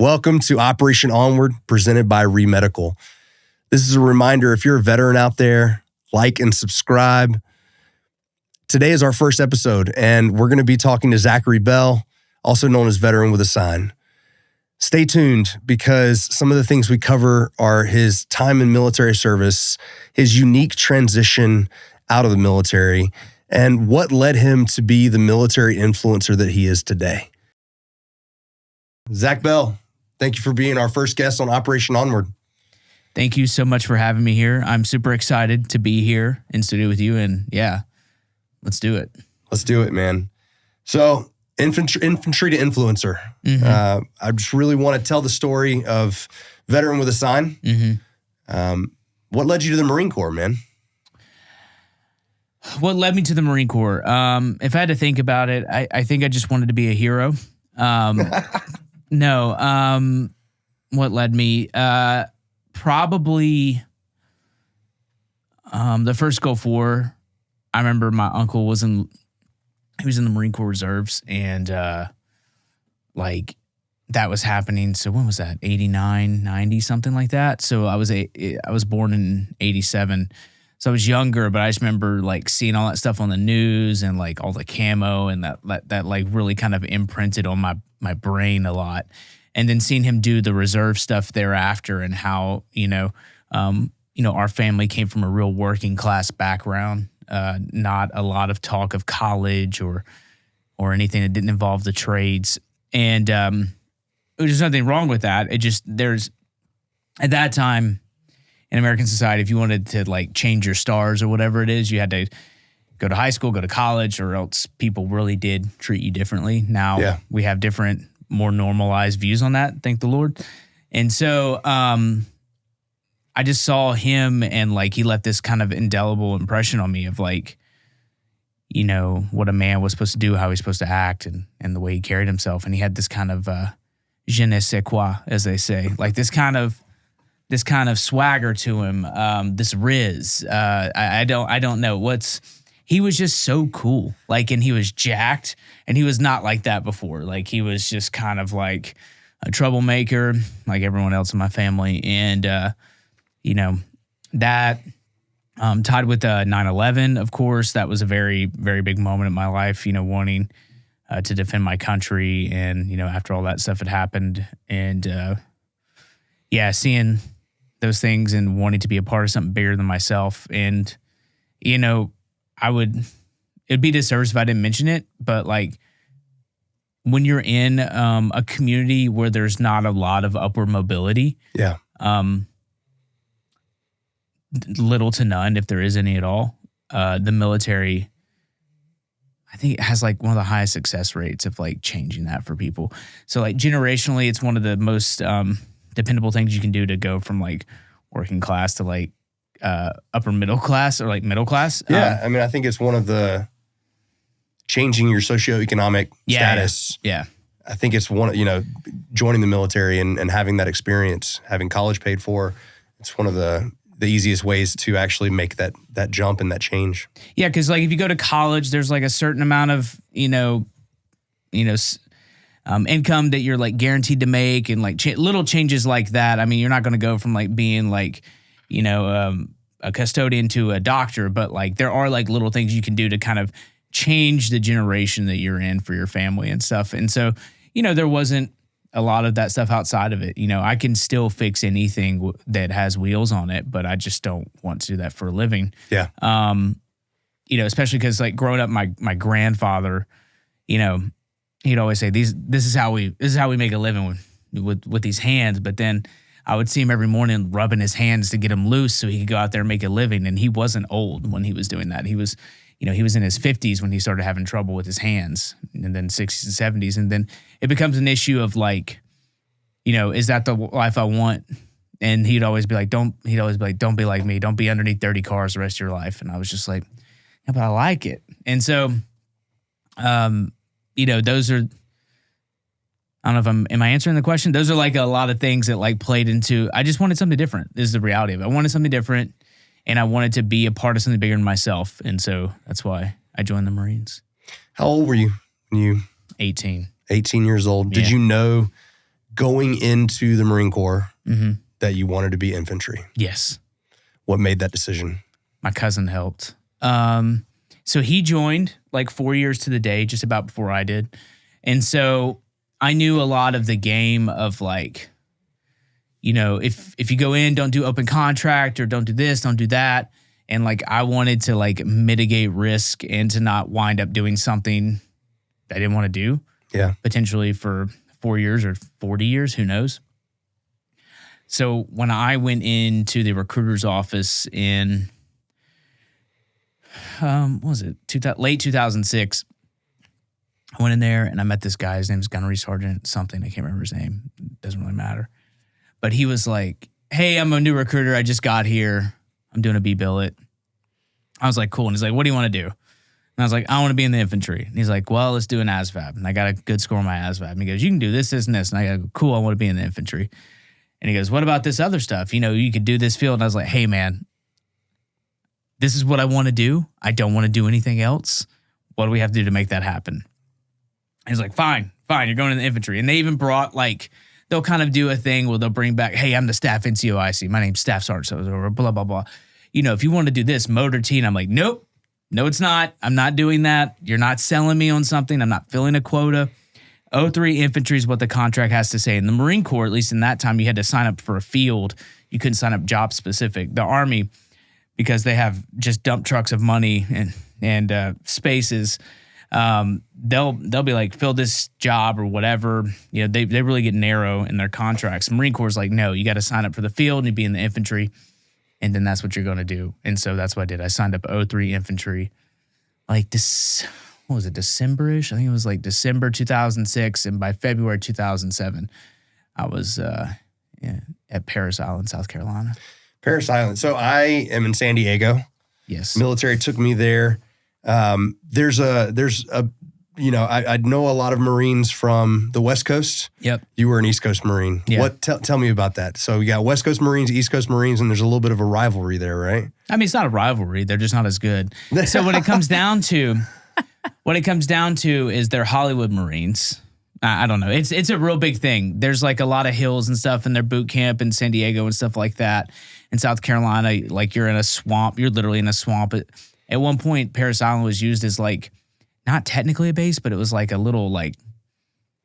Welcome to Operation Onward, presented by Remedical. This is a reminder, if you're a veteran out there, like and subscribe. Today is our first episode, and we're going to be talking to Zachary Bell, also known as Veteran with a Sign. Stay tuned, because some of the things we cover are his time in military service, his unique transition out of the military, and what led him to be the military influencer that he is today. Zach Bell, thank you for being our first guest on Operation Onward. Thank you so much for having me here. I'm super excited to be here in studio with you, and yeah, let's do it. Let's do it, man. So, infantry to influencer. I just really want to tell the story of Veteran with a Sign. What led you to the Marine Corps, man? What led me to the Marine Corps? If I had to think about it, I think I just wanted to be a hero. No. What led me? Probably the first Gulf War. I remember my uncle was in the Marine Corps Reserves, and like that was happening. So when was that? 89, 90, something like that. So I was born in 87. So I was younger, but I just remember like seeing all that stuff on the news and like all the camo, and that like really kind of imprinted on my brain a lot. And then seeing him do the reserve stuff thereafter, and how, our family came from a real working class background, not a lot of talk of college or anything that didn't involve the trades. And there's nothing wrong with that. There's at that time in American society, if you wanted to like change your stars or whatever it is, you had to go to high school, go to college, or else people really did treat you differently. Now we have different, more normalized views on that, thank the Lord. And so I just saw him, and like he left this kind of indelible impression on me of like, what a man was supposed to do, how he's supposed to act, and the way he carried himself. And he had this kind of je ne sais quoi, as they say, like this kind of swagger to him, this riz. I don't know he was just so cool. Like, and he was jacked, and he was not like that before. Like, he was just kind of like a troublemaker, like everyone else in my family. And, that tied with 9/11, of course, that was a very, very big moment in my life, wanting to defend my country. And, after all that stuff had happened, and, seeing those things and wanting to be a part of something bigger than myself. And, it'd be disservice if I didn't mention it, but like when you're in a community where there's not a lot of upward mobility, little to none, if there is any at all, the military, I think it has like one of the highest success rates of like changing that for people. So like generationally, it's one of the most dependable things you can do to go from like working class to like upper middle class or like middle class. I mean, I think it's one of the changing your socioeconomic status. Yeah. I think it's one, joining the military and having that experience, having college paid for. It's one of the easiest ways to actually make that jump and that change. Yeah, because like if you go to college, there's like a certain amount of income that you're like guaranteed to make, and like little changes like that. I mean, you're not going to go from like being like a custodian to a doctor, but like there are like little things you can do to kind of change the generation that you're in for your family and stuff. And so, there wasn't a lot of that stuff outside of it. I can still fix anything that has wheels on it, but I just don't want to do that for a living. Yeah. Especially because like growing up, my grandfather, he'd always say this is how we make a living with these hands. But then I would see him every morning rubbing his hands to get him loose so he could go out there and make a living. And he wasn't old when he was doing that. He was, he was in his 50s when he started having trouble with his hands, and then 60s and 70s. And then it becomes an issue of like, is that the life I want? And he'd always be like, don't be like me. Don't be underneath 30 cars the rest of your life. And I was just like, yeah, but I like it. And so, those are, I don't know if am I answering the question? Those are like a lot of things that like played into, I just wanted something different is the reality of it. I wanted something different, and I wanted to be a part of something bigger than myself. And so that's why I joined the Marines. How old were you when you? 18. 18 years old. Did you know going into the Marine Corps that you wanted to be infantry? Yes. What made that decision? My cousin helped. So he joined like 4 years to the day, just about before I did. And so I knew a lot of the game of like, you know, if you go in, don't do open contract or don't do this, don't do that. And like, I wanted to like mitigate risk and to not wind up doing something that I didn't want to do. Yeah. Potentially for 4 years or 40 years, who knows? So when I went into the recruiter's office in, what was it? Late 2006, I went in there and I met this guy. His name's Gunnery Sergeant something. I can't remember his name. Doesn't really matter. But he was like, hey, I'm a new recruiter. I just got here. I'm doing a B-billet. I was like, cool. And he's like, what do you want to do? And I was like, I want to be in the infantry. And he's like, well, let's do an ASVAB. And I got a good score on my ASVAB. And he goes, you can do this, this, and this. And I go, cool, I want to be in the infantry. And he goes, what about this other stuff? You know, you could do this field. And I was like, hey, man, this is what I want to do. I don't want to do anything else. What do we have to do to make that happen? And he's like, fine, you're going in the infantry. And they even brought like, they'll kind of do a thing where they'll bring back, hey, I'm the staff NCOIC. My name's Staff Sergeant, or blah, blah, blah. You know, if you want to do this, motor T, and I'm like, nope, no, it's not. I'm not doing that. You're not selling me on something. I'm not filling a quota. 03 infantry is what the contract has to say. In the Marine Corps, at least in that time, you had to sign up for a field. You couldn't sign up job specific. The Army, because they have just dump trucks of money and spaces, they'll be like, fill this job or whatever. You know, they really get narrow in their contracts. Marine Corps is like, no, you got to sign up for the field and you be in the infantry, and then that's what you're going to do. And so that's what I did. I signed up 03 infantry, like this. What was it, December-ish? I think it was like December 2006, and by February 2007, I was at Parris Island, South Carolina. Parris Island. So I am in San Diego. Yes. Military took me there. There's a you know, I know a lot of Marines from the West Coast. Yep. You were an East Coast Marine. Yeah. Tell me about that. So we got West Coast Marines, East Coast Marines, and there's a little bit of a rivalry there, right? I mean, it's not a rivalry. They're just not as good. So what it comes down to is they're Hollywood Marines. I don't know. It's a real big thing. There's like a lot of hills and stuff in their boot camp in San Diego and stuff like that. In South Carolina, like you're in a swamp. You're literally in a swamp. At one point, Parris Island was used as like, not technically a base, but it was like a little like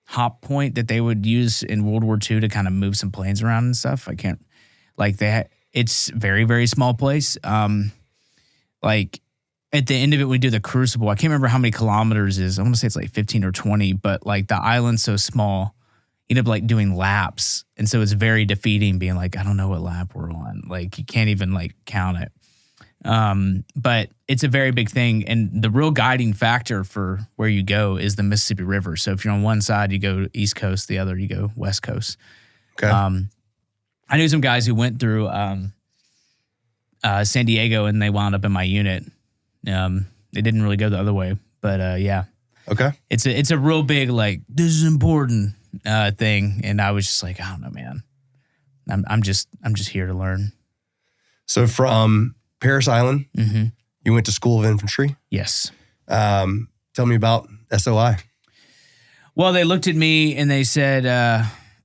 hop point that they would use in World War II to kind of move some planes around and stuff. It's very, very small place. Like at the end of it, we do the Crucible. I can't remember how many kilometers it is. I want to say it's like 15 or 20, but like the island's so small, you end up like doing laps. And so it's very defeating being like, I don't know what lap we're on. Like you can't even like count it. But it's a very big thing. And the real guiding factor for where you go is the Mississippi River. So if you're on one side, you go East Coast, the other, you go West Coast. Okay. I knew some guys who went through, San Diego and they wound up in my unit. They didn't really go the other way, but, yeah. Okay. It's a real big, like, this is important, thing. And I was just like, I don't know, man. I'm just here to learn. So from Parris Island, you went to School of Infantry. Yes. Tell me about SOI. Well, they looked at me and they said,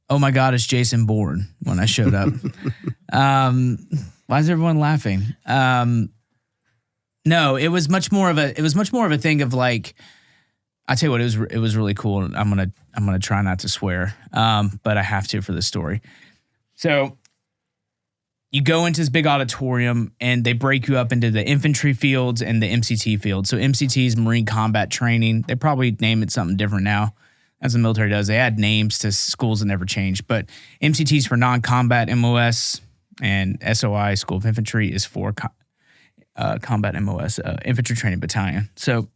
oh my God, it's Jason Bourne when I showed up. Why is everyone laughing? No, it was much more of a thing of like, I tell you what, it was really cool. I'm gonna try not to swear, but I have to for this story. So you go into this big auditorium and they break you up into the infantry fields and the MCT field. So MCT is Marine Combat Training. They probably name it something different now, as the military does. They add names to schools that never change. But MCT is for non-combat MOS, and SOI, School of Infantry, is for combat MOS, Infantry Training Battalion. So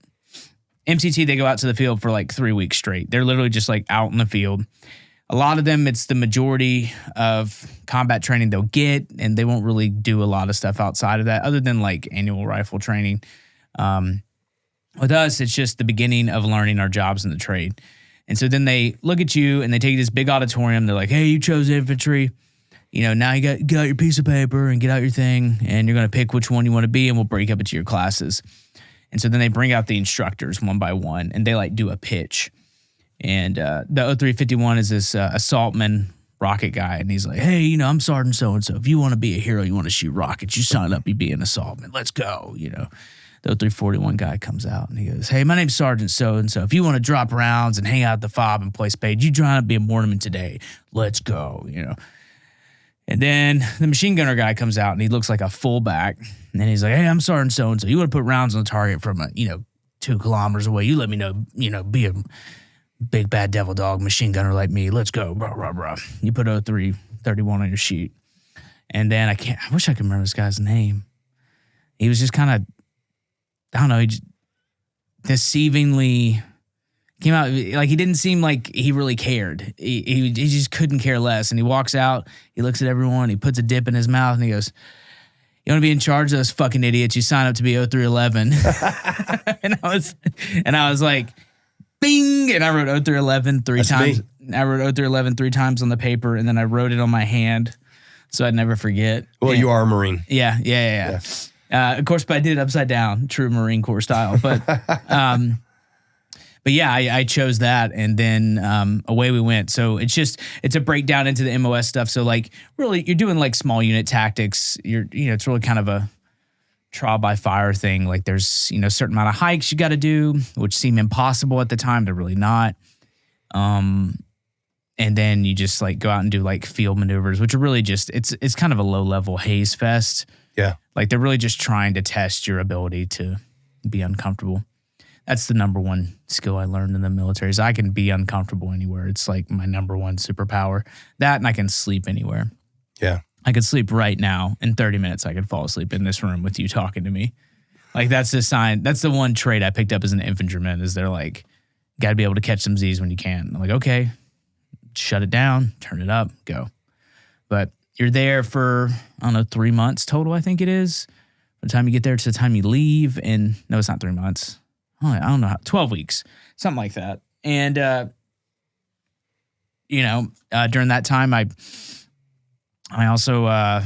MCT, they go out to the field for like 3 weeks straight. They're literally just like out in the field. A lot of them, it's the majority of combat training they'll get, and they won't really do a lot of stuff outside of that other than like annual rifle training. With us, it's just the beginning of learning our jobs in the trade. And so then they look at you and they take you to this big auditorium. They're like, hey, you chose infantry. You know, now you got your piece of paper and get out your thing, and you're going to pick which one you want to be, and we'll break up into your classes. And so then they bring out the instructors one by one, and they like do a pitch. And the 0351 is this assaultman rocket guy. And he's like, hey, I'm Sergeant so-and-so. If you want to be a hero, you want to shoot rockets, you sign up, you be an assaultman. Let's go, The 0341 guy comes out and he goes, hey, my name's Sergeant so-and-so. If you want to drop rounds and hang out at the fob and play spades, you trying to be a mortarman today. Let's go, And then the machine gunner guy comes out and he looks like a fullback. And then he's like, hey, I'm Sergeant so-and-so. You want to put rounds on the target from, 2 kilometers away. You let me know, be a big bad devil dog machine gunner like me. Let's go. Blah, blah, blah. You put 0331 on your sheet. And then I wish I could remember this guy's name. He was just kind of, I don't know, he just deceivingly came out, like he didn't seem like he really cared. He just couldn't care less. And he walks out, he looks at everyone, he puts a dip in his mouth and he goes, you want to be in charge of those fucking idiots? You sign up to be 0311. and I was like, bing! And I wrote 0311 three times. I wrote 0311 3 times on the paper and then I wrote it on my hand so I'd never forget. Well, you are a Marine. Yeah. Of course, but I did it upside down, true Marine Corps style. But yeah, I chose that, and then away we went. So it's a breakdown into the MOS stuff. So like, really, you're doing like small unit tactics. It's really kind of a trial by fire thing. Like there's a certain amount of hikes you got to do, which seem impossible at the time. They're really not. And then you just like go out and do like field maneuvers, which are really just it's kind of a low level haze fest. Yeah. Like they're really just trying to test your ability to be uncomfortable. That's the number one skill I learned in the military is I can be uncomfortable anywhere. It's like my number one superpower. That and I can sleep anywhere. Yeah. I could sleep right now. In 30 minutes, I could fall asleep in this room with you talking to me. Like that's the sign. That's the one trait I picked up as an infantryman is they're like, got to be able to catch some Z's when you can. I'm like, okay, shut it down, turn it up, go. But you're there for, 3 months total, I think it is. From the time you get there to the time you leave. And no, it's not 3 months. I don't know, 12 weeks, something like that. And, during that time, I also, got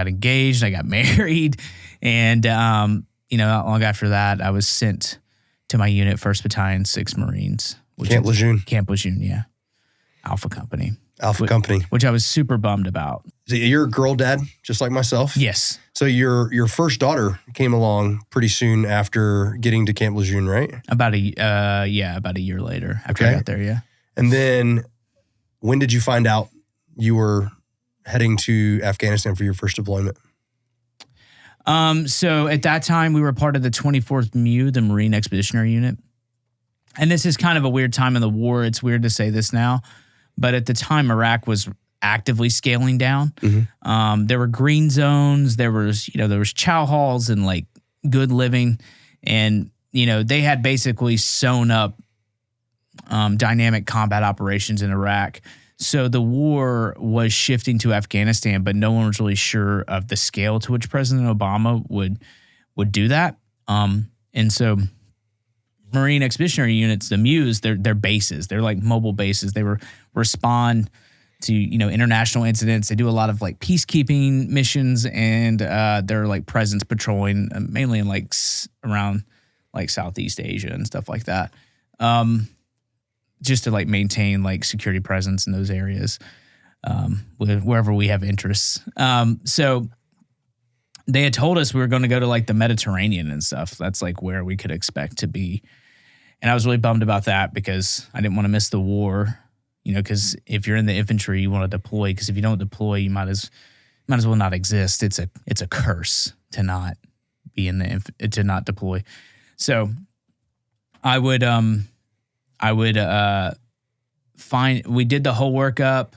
engaged. I got married. And, not long after that, I was sent to my unit, 1st Battalion, 6th Marines. Camp Lejeune. Camp Lejeune, yeah. Alpha Company. Company. Which I was super bummed about. So you're a girl dad, just like myself? Yes. So your first daughter came along pretty soon after getting to Camp Lejeune, right? About a year later after I got there, yeah. And then when did you find out you were heading to Afghanistan for your first deployment? So at that time, we were part of the 24th MU, the Marine Expeditionary Unit. And this is kind of a weird time in the war. It's weird to say this now. But at the time, Iraq was actively scaling down. Mm-hmm. There were green zones. There was chow halls and like good living. And, they had basically sewn up dynamic combat operations in Iraq. So the war was shifting to Afghanistan, but no one was really sure of the scale to which President Obama would do that. And so Marine Expeditionary Units, the MUs, they're bases. They're like mobile bases. They respond to, international incidents. They do a lot of like peacekeeping missions and they're like presence patrolling mainly in like around like Southeast Asia and stuff like that. Just to like maintain like security presence in those areas wherever we have interests. So they had told us we were going to go to like the Mediterranean and stuff. That's like where we could expect to be. And I was really bummed about that because I didn't want to miss the war, because if you're in the infantry, you want to deploy, because if you don't deploy, you might as well not exist. It's a curse to not be to not deploy. So we did the whole workup.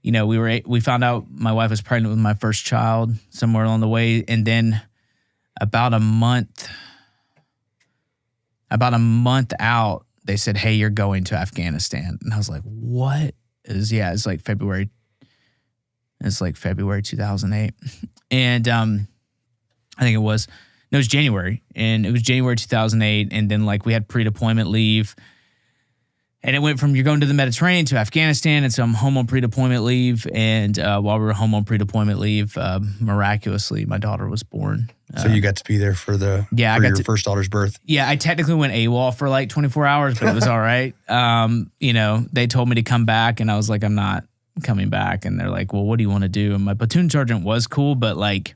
We found out my wife was pregnant with my first child somewhere along the way. And then about a month out, they said, hey, you're going to Afghanistan. And I was like, what? It's like February 2008. And I think it was January. And it was January 2008. And then like we had pre-deployment leave. And it went from you're going to the Mediterranean to Afghanistan. And so I'm home on pre-deployment leave. And while we were home on pre-deployment leave, miraculously, my daughter was born So you got to be there for your first daughter's birth. Yeah, I technically went AWOL for like 24 hours, but it was all right. They told me to come back, and I was like, I'm not coming back. And they're like, well, what do you want to do? And my platoon sergeant was cool, but like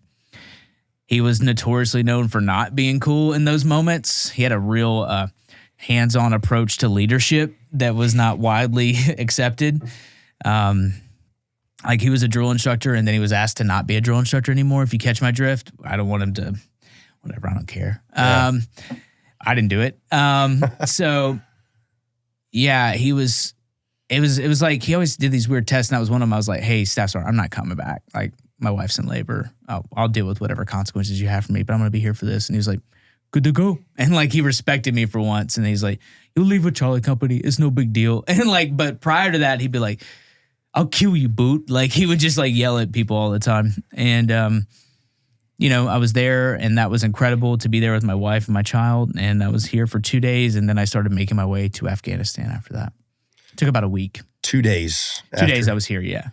he was notoriously known for not being cool in those moments. He had a real hands-on approach to leadership that was not widely accepted. Like he was a drill instructor, and then he was asked to not be a drill instructor anymore. If you catch my drift, I don't want him to, whatever, I don't care. Yeah. I didn't do it. So yeah, it was like, he always did these weird tests. And that was one of them. I was like, hey, Staff Sergeant, I'm not coming back. Like my wife's in labor. I'll deal with whatever consequences you have for me, but I'm going to be here for this. And he was like, good to go. And like, he respected me for once. And he's like, you'll leave with Charlie Company. It's no big deal. And like, but prior to that, he'd be like, I'll kill you, boot. Like he would just like yell at people all the time. And, I was there, and that was incredible to be there with my wife and my child. And I was here for 2 days. And then I started making my way to Afghanistan after that. It took about a week. 2 days. 2 days I was here. Yeah.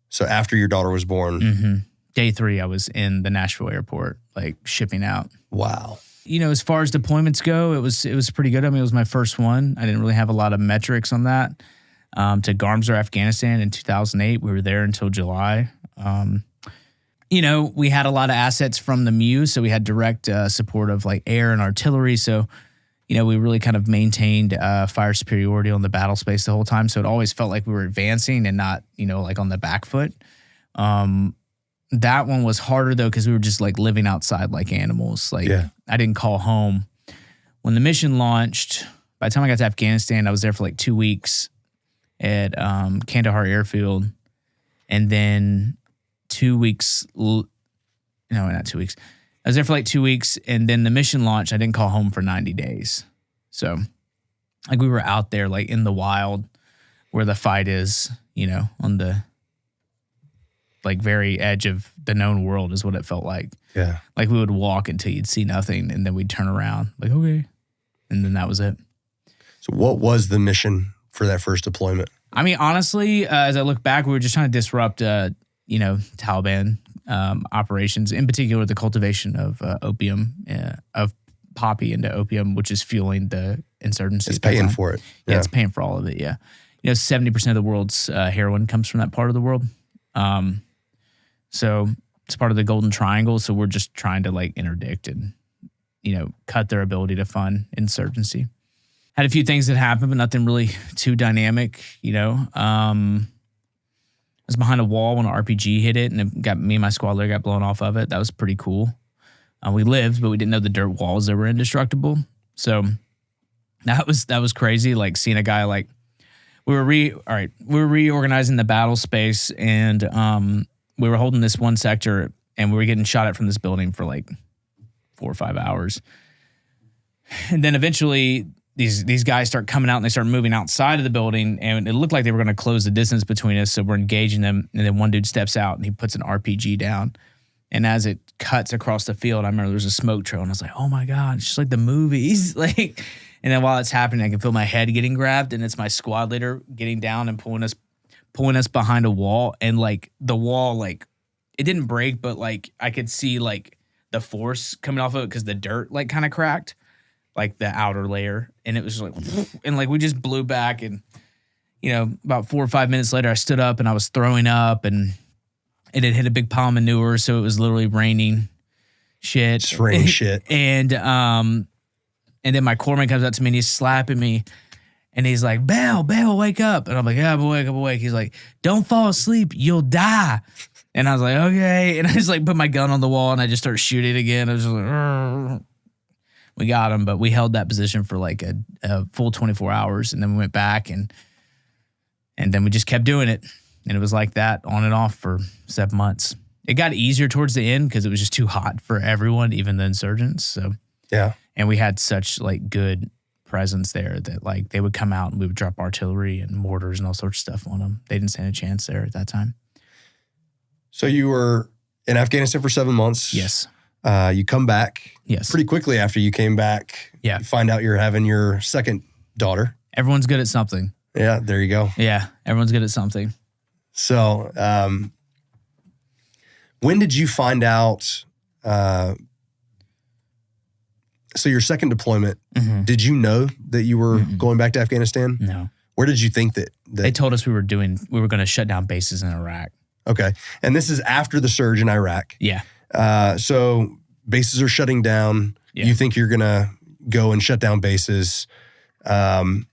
So after your daughter was born. Mm-hmm. Day 3, I was in the Nashville airport, like shipping out. Wow. As far as deployments go, it was pretty good. I mean, it was my first one. I didn't really have a lot of metrics on that. To Garmsar, Afghanistan in 2008. We were there until July. We had a lot of assets from the MU, so we had direct support of like air and artillery. So, we really kind of maintained fire superiority on the battle space the whole time. So it always felt like we were advancing and not, like on the back foot. That one was harder though, because we were just like living outside like animals. Like I didn't call home. When the mission launched, by the time I got to Afghanistan, I was there for like 2 weeks at Kandahar Airfield. And then 2 weeks, no, not 2 weeks. I was there for like 2 weeks, and then the mission launched. I didn't call home for 90 days. So like we were out there like in the wild where the fight is, on the like very edge of the known world is what it felt like. Yeah. Like we would walk until you'd see nothing, and then we'd turn around like, okay. And then that was it. So what was the mission for that first deployment? I mean, honestly, as I look back, we were just trying to disrupt, Taliban operations, in particular the cultivation of opium, of poppy into opium, which is fueling the insurgency. It's paying for it. Yeah, it's paying for all of it, yeah. 70% of the world's heroin comes from that part of the world. So it's part of the Golden Triangle, so we're just trying to like interdict and, cut their ability to fund insurgency. Had a few things that happened, but nothing really too dynamic, I was behind a wall when an RPG hit it, and it got me and my squad leader got blown off of it. That was pretty cool. We lived, but we didn't know the dirt walls that were indestructible. So that was crazy. Like seeing a guy like we were reorganizing the battle space, and we were holding this one sector, and we were getting shot at from this building for like 4 or 5 hours, and then eventually these guys start coming out, and they start moving outside of the building, and it looked like they were going to close the distance between us. So we're engaging them, and then one dude steps out and he puts an RPG down. And as it cuts across the field, I remember there's a smoke trail, and I was like, "Oh my god, it's just like the movies!" Like, and then while it's happening, I can feel my head getting grabbed, and it's my squad leader getting down and pulling us behind a wall, and like the wall, like it didn't break, but like I could see like the force coming off of it because the dirt like kind of cracked, like the outer layer, and it was just like, and like we just blew back, and about 4 or 5 minutes later, I stood up and I was throwing up, and it had hit a big pile of manure, so it was literally raining shit. It's raining shit. And then my corpsman comes up to me and he's slapping me, and he's like, Bell, wake up. And I'm like, yeah, I'm awake. He's like, don't fall asleep, you'll die. And I was like, okay. And I just like put my gun on the wall, and I just start shooting again. I was just like, Rrr. We got him, but we held that position for like a full 24 hours, and then we went back, and then we just kept doing it. And it was like that on and off for 7 months. It got easier towards the end because it was just too hot for everyone, even the insurgents. So yeah. And we had such like good presence there that like they would come out and we would drop artillery and mortars and all sorts of stuff on them. They didn't stand a chance there at that time. So you were in Afghanistan for 7 months. Yes. You come back. Yes. Pretty quickly after you came back. Yeah. You find out you're having your second daughter. Everyone's good at something. Yeah, there you go. Yeah, everyone's good at something. So when did you find out So your second deployment, Mm-hmm. did you know that you were going back to Afghanistan? No. Where did you think that They told us we were going to shut down bases in Iraq. Okay. And this is after the surge in Iraq. Yeah. So bases are shutting down. Yeah. You think you're going to go and shut down bases. And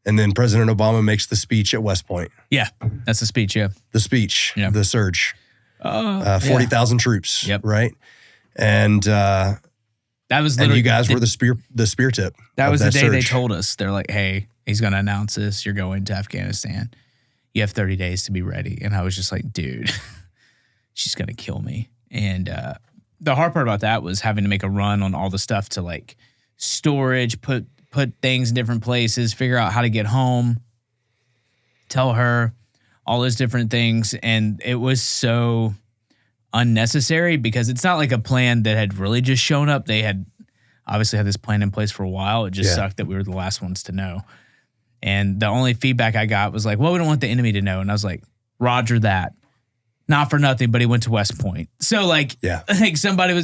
then President Obama makes the speech at West Point. Yeah. That's the speech. Yeah. The speech, Yeah. the surge. 40,000 troops. Yep. Right. And That was and literally you guys were the spear tip. That of was the day they surge. told us. They're like, hey, he's going to announce this. You're going to Afghanistan. You have 30 days to be ready. And I was just like, dude, she's going to kill me. And the hard part about that was having to make a run on all the stuff to like storage, put things in different places, figure out how to get home, tell her all those different things. And it was so unnecessary because it's not like a plan that had really just shown up. They had obviously had this plan in place for a while. It just sucked that we were the last ones to know. And the only feedback I got was like, well, we don't want the enemy to know. And I was like, roger that. Not for nothing, but he went to West Point. So like, like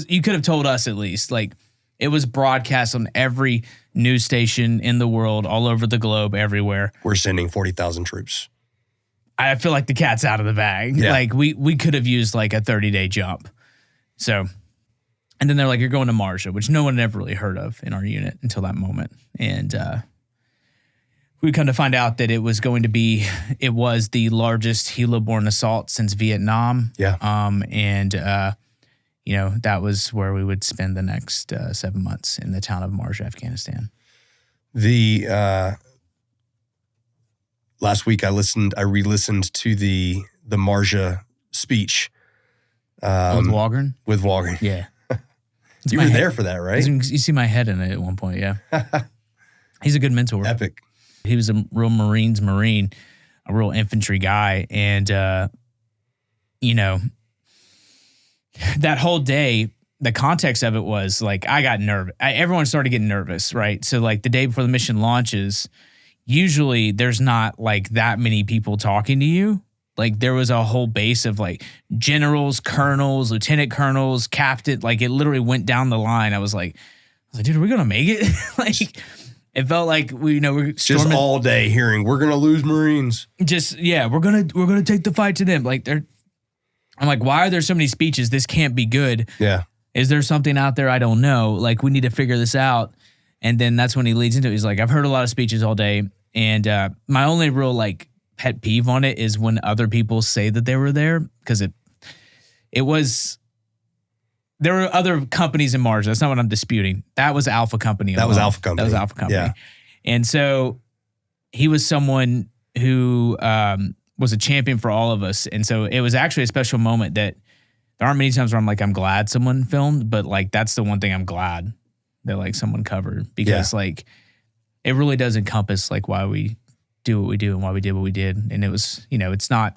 you could have told us at least. Like it was broadcast on every news station in the world, all over the globe, everywhere. We're sending 40,000 troops. I feel like the cat's out of the bag. Yeah. Like we could have used like a 30-day jump. So, and then they're like, you're going to Marja, which no one had ever really heard of in our unit until that moment. And we come to find out that it was the largest helo-borne assault since Vietnam. Yeah. And that was where we would spend the next 7 months in the town of Marja, Afghanistan. The last week I re-listened to the Marja speech. With Walgren? With Walgren. Yeah. You were there for that, right? You see my head in it at one point, yeah. He's a good mentor. Epic. He was a real Marine, a real infantry guy. And, that whole day, the context of it was like, I got nervous. Everyone started getting nervous, right? So like the day before the mission launches, usually there's not like that many people talking to you. Like there was a whole base of like generals, colonels, lieutenant colonels, captain. Like it literally went down the line. I was like, dude, are we going to make it? Like it felt like we're storming. Just all day hearing, we're going to lose Marines. We're going to take the fight to them. Like I'm like, why are there so many speeches? This can't be good. Yeah. Is there something out there I don't know? Like we need to figure this out. And then that's when he leads into it. He's like, I've heard a lot of speeches all day. And my only real like pet peeve on it is when other people say that they were there because there were other companies in Marja. That's not what I'm disputing. That was Alpha Company. That was Alpha Company. Yeah. And so he was someone who was a champion for all of us. And so it was actually a special moment that there aren't many times where I'm like, I'm glad someone filmed, but like, that's the one thing I'm glad that like someone covered because like, it really does encompass like why we do what we do and why we did what we did. And it was, it's not,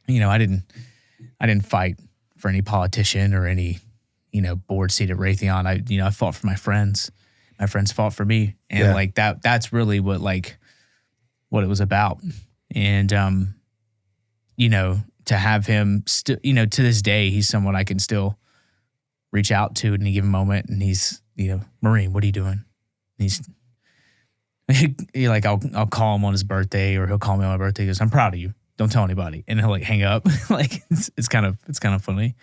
I didn't fight for any politician or any, board seat at Raytheon. I fought for my friends. My friends fought for me. And like that's really what it was about. And, to have him still, to this day, he's someone I can still reach out to at any given moment. And he's, Marine, what are you doing? And I'll call him on his birthday or he'll call me on my birthday. He goes, I'm proud of you. Don't tell anybody. And he'll like hang up. Like it's kind of funny,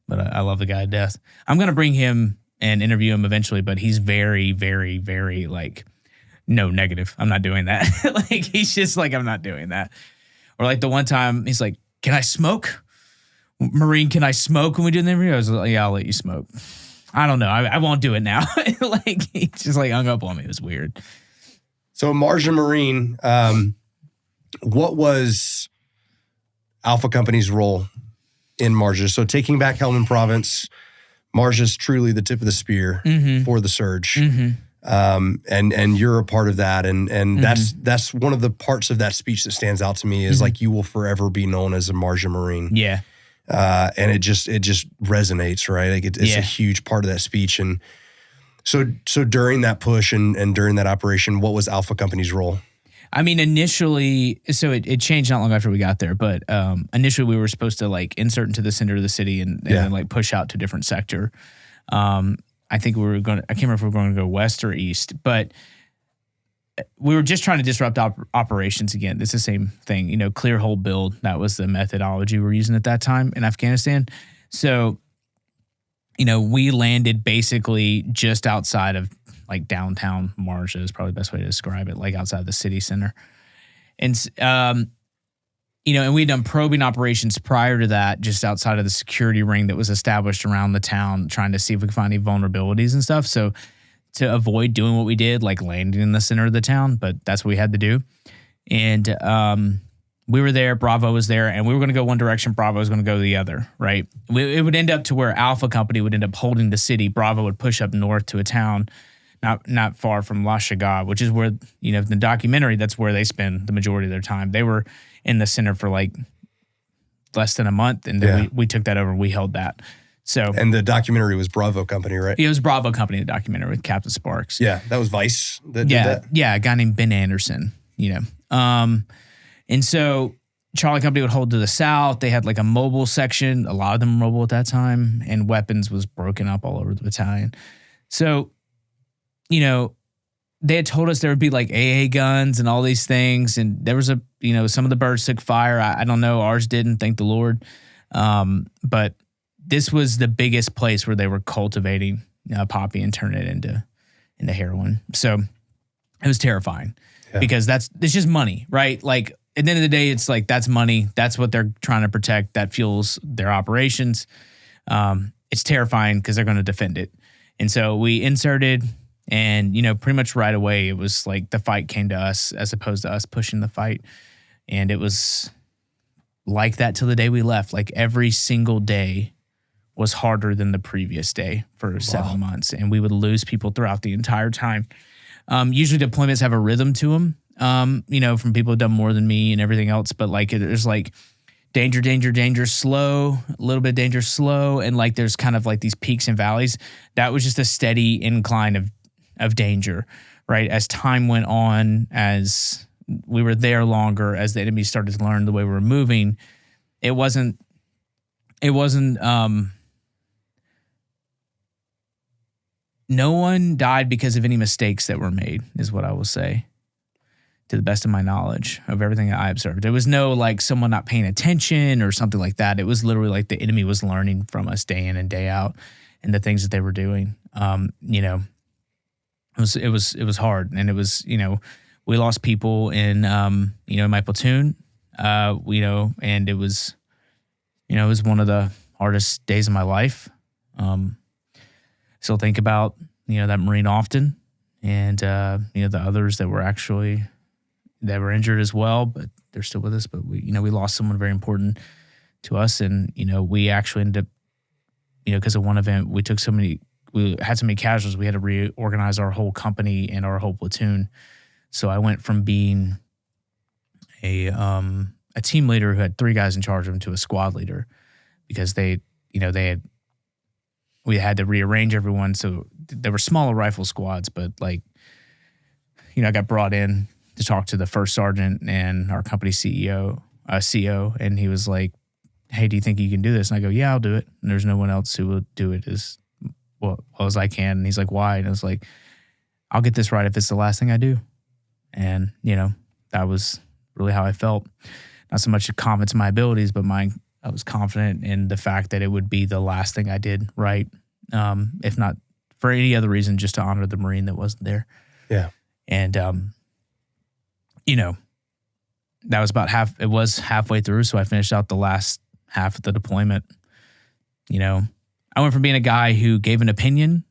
but I love the guy to death. I'm going to bring him and interview him eventually, but he's very, very, very like, no, negative. I'm not doing that. Like, he's just like, I'm not doing that. Or like the one time he's like, can I smoke? Marine, can I smoke when we do the interview? I was like, yeah, I'll let you smoke. I don't know. I won't do it now. Like he just like hung up on me. It was weird. So Marja Marine, what was Alpha Company's role in Marja? So taking back Helmand Province, Marja's truly the tip of the spear for the surge. And you're a part of that. And that's one of the parts of that speech that stands out to me is like, you will forever be known as a Marja Marine. Yeah. And it just resonates, right? Like it's a huge part of that speech. And so during that push and during that operation, what was Alpha Company's role? I mean, initially, so it changed not long after we got there, but initially we were supposed to like insert into the center of the city and then like push out to a different sector. I think we were going to, I can't remember if we were going to go west or east, but we were just trying to disrupt operations again. It's the same thing, you know, clear, hold, build. That was the methodology we were using at that time in Afghanistan. So, you know, we landed basically just outside of like downtown Marja is probably the best way to describe it, like outside the city center. And, you know, and we'd done probing operations prior to that, just outside of the security ring that was established around the town, trying to see if we could find any vulnerabilities and stuff. So to avoid doing what we did, like landing in the center of the town, but that's what we had to do. And we were there, Bravo was there, and we were going to go one direction, Bravo was going to go the other, right? It would end up to where Alpha Company would end up holding the city. Bravo would push up north to a town not far from La Shaga, which is where, you know, the documentary, that's where they spend the majority of their time. They were in the center for like less than a month, and then we took that over and we held that. So, and the documentary was Bravo Company, right? It was Bravo Company, the documentary with Captain Sparks. Yeah, that was Vice that did that. Yeah, a guy named Ben Anderson, you know. And so Charlie Company would hold to the south. They had like a mobile section. A lot of them were mobile at that time, and weapons was broken up all over the battalion. So, you know, they had told us there would be like AA guns and all these things. And there was you know, some of the birds took fire. I don't know. Ours didn't, thank the Lord. But this was the biggest place where they were cultivating poppy and turning it into heroin. So it was terrifying because it's just money, right? Like at the end of the day, it's like, that's money. That's what they're trying to protect. That fuels their operations. It's terrifying because they're going to defend it. And so we inserted, and, you know, pretty much right away, it was like the fight came to us as opposed to us pushing the fight. And it was like that till the day we left. Like every single day was harder than the previous day for 7 months. And we would lose people throughout the entire time. Usually deployments have a rhythm to them, you know, from people who've done more than me and everything else. But like there's like danger, slow, a little bit danger, slow. And like there's kind of like these peaks and valleys. That was just a steady incline of danger, right? As time went on, as we were there longer, as the enemy started to learn the way we were moving, it wasn't no one died because of any mistakes that were made, is what I will say, to the best of my knowledge of everything that I observed. There was no like someone not paying attention or something like that. It was literally like the enemy was learning from us day in and day out and the things that they were doing. You know, it was hard, and it was, you know, we lost people in you know, in my platoon, you know, and it was, you know, it was one of the hardest days of my life. Still think about, you know, that Marine often, and you know, the others that were injured as well, but they're still with us. But we lost someone very important to us, and you know, we actually ended up, you know, because of one event, we had so many casualties, we had to reorganize our whole company and our whole platoon. So I went from being a team leader who had 3 guys in charge of him to a squad leader, because we had to rearrange everyone. So there were smaller rifle squads, but like, you know, I got brought in to talk to the first sergeant and our company CEO, and he was like, "Hey, do you think you can do this?" And I go, "Yeah, I'll do it." And there's no one else who will do it as well as I can. And he's like, "Why?" And I was like, "I'll get this right if it's the last thing I do." And, you know, that was really how I felt. Not so much confidence in my abilities, but I was confident in the fact that it would be the last thing I did right. If not for any other reason, just to honor the Marine that wasn't there. Yeah. And, you know, that was about halfway through. So I finished out the last half of the deployment. You know, I went from being a guy who gave an opinion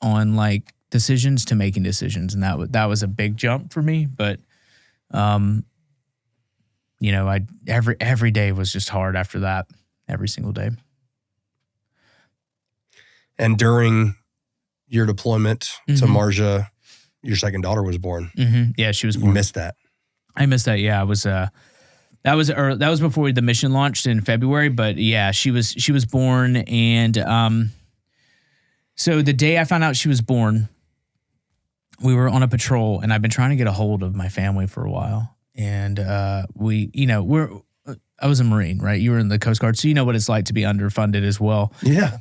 on like decisions to making decisions. And that was a big jump for me. But, you know, every day was just hard after that, every single day. And during your deployment to Marja, your second daughter was born. Mm-hmm. Yeah, she was born. You missed that. I missed that. Yeah, that was before the mission launched in February. But yeah, she was born, and so the day I found out she was born, we were on a patrol, and I've been trying to get a hold of my family for a while, and I was a Marine, right? You were in the Coast Guard, so you know what it's like to be underfunded as well. Yeah.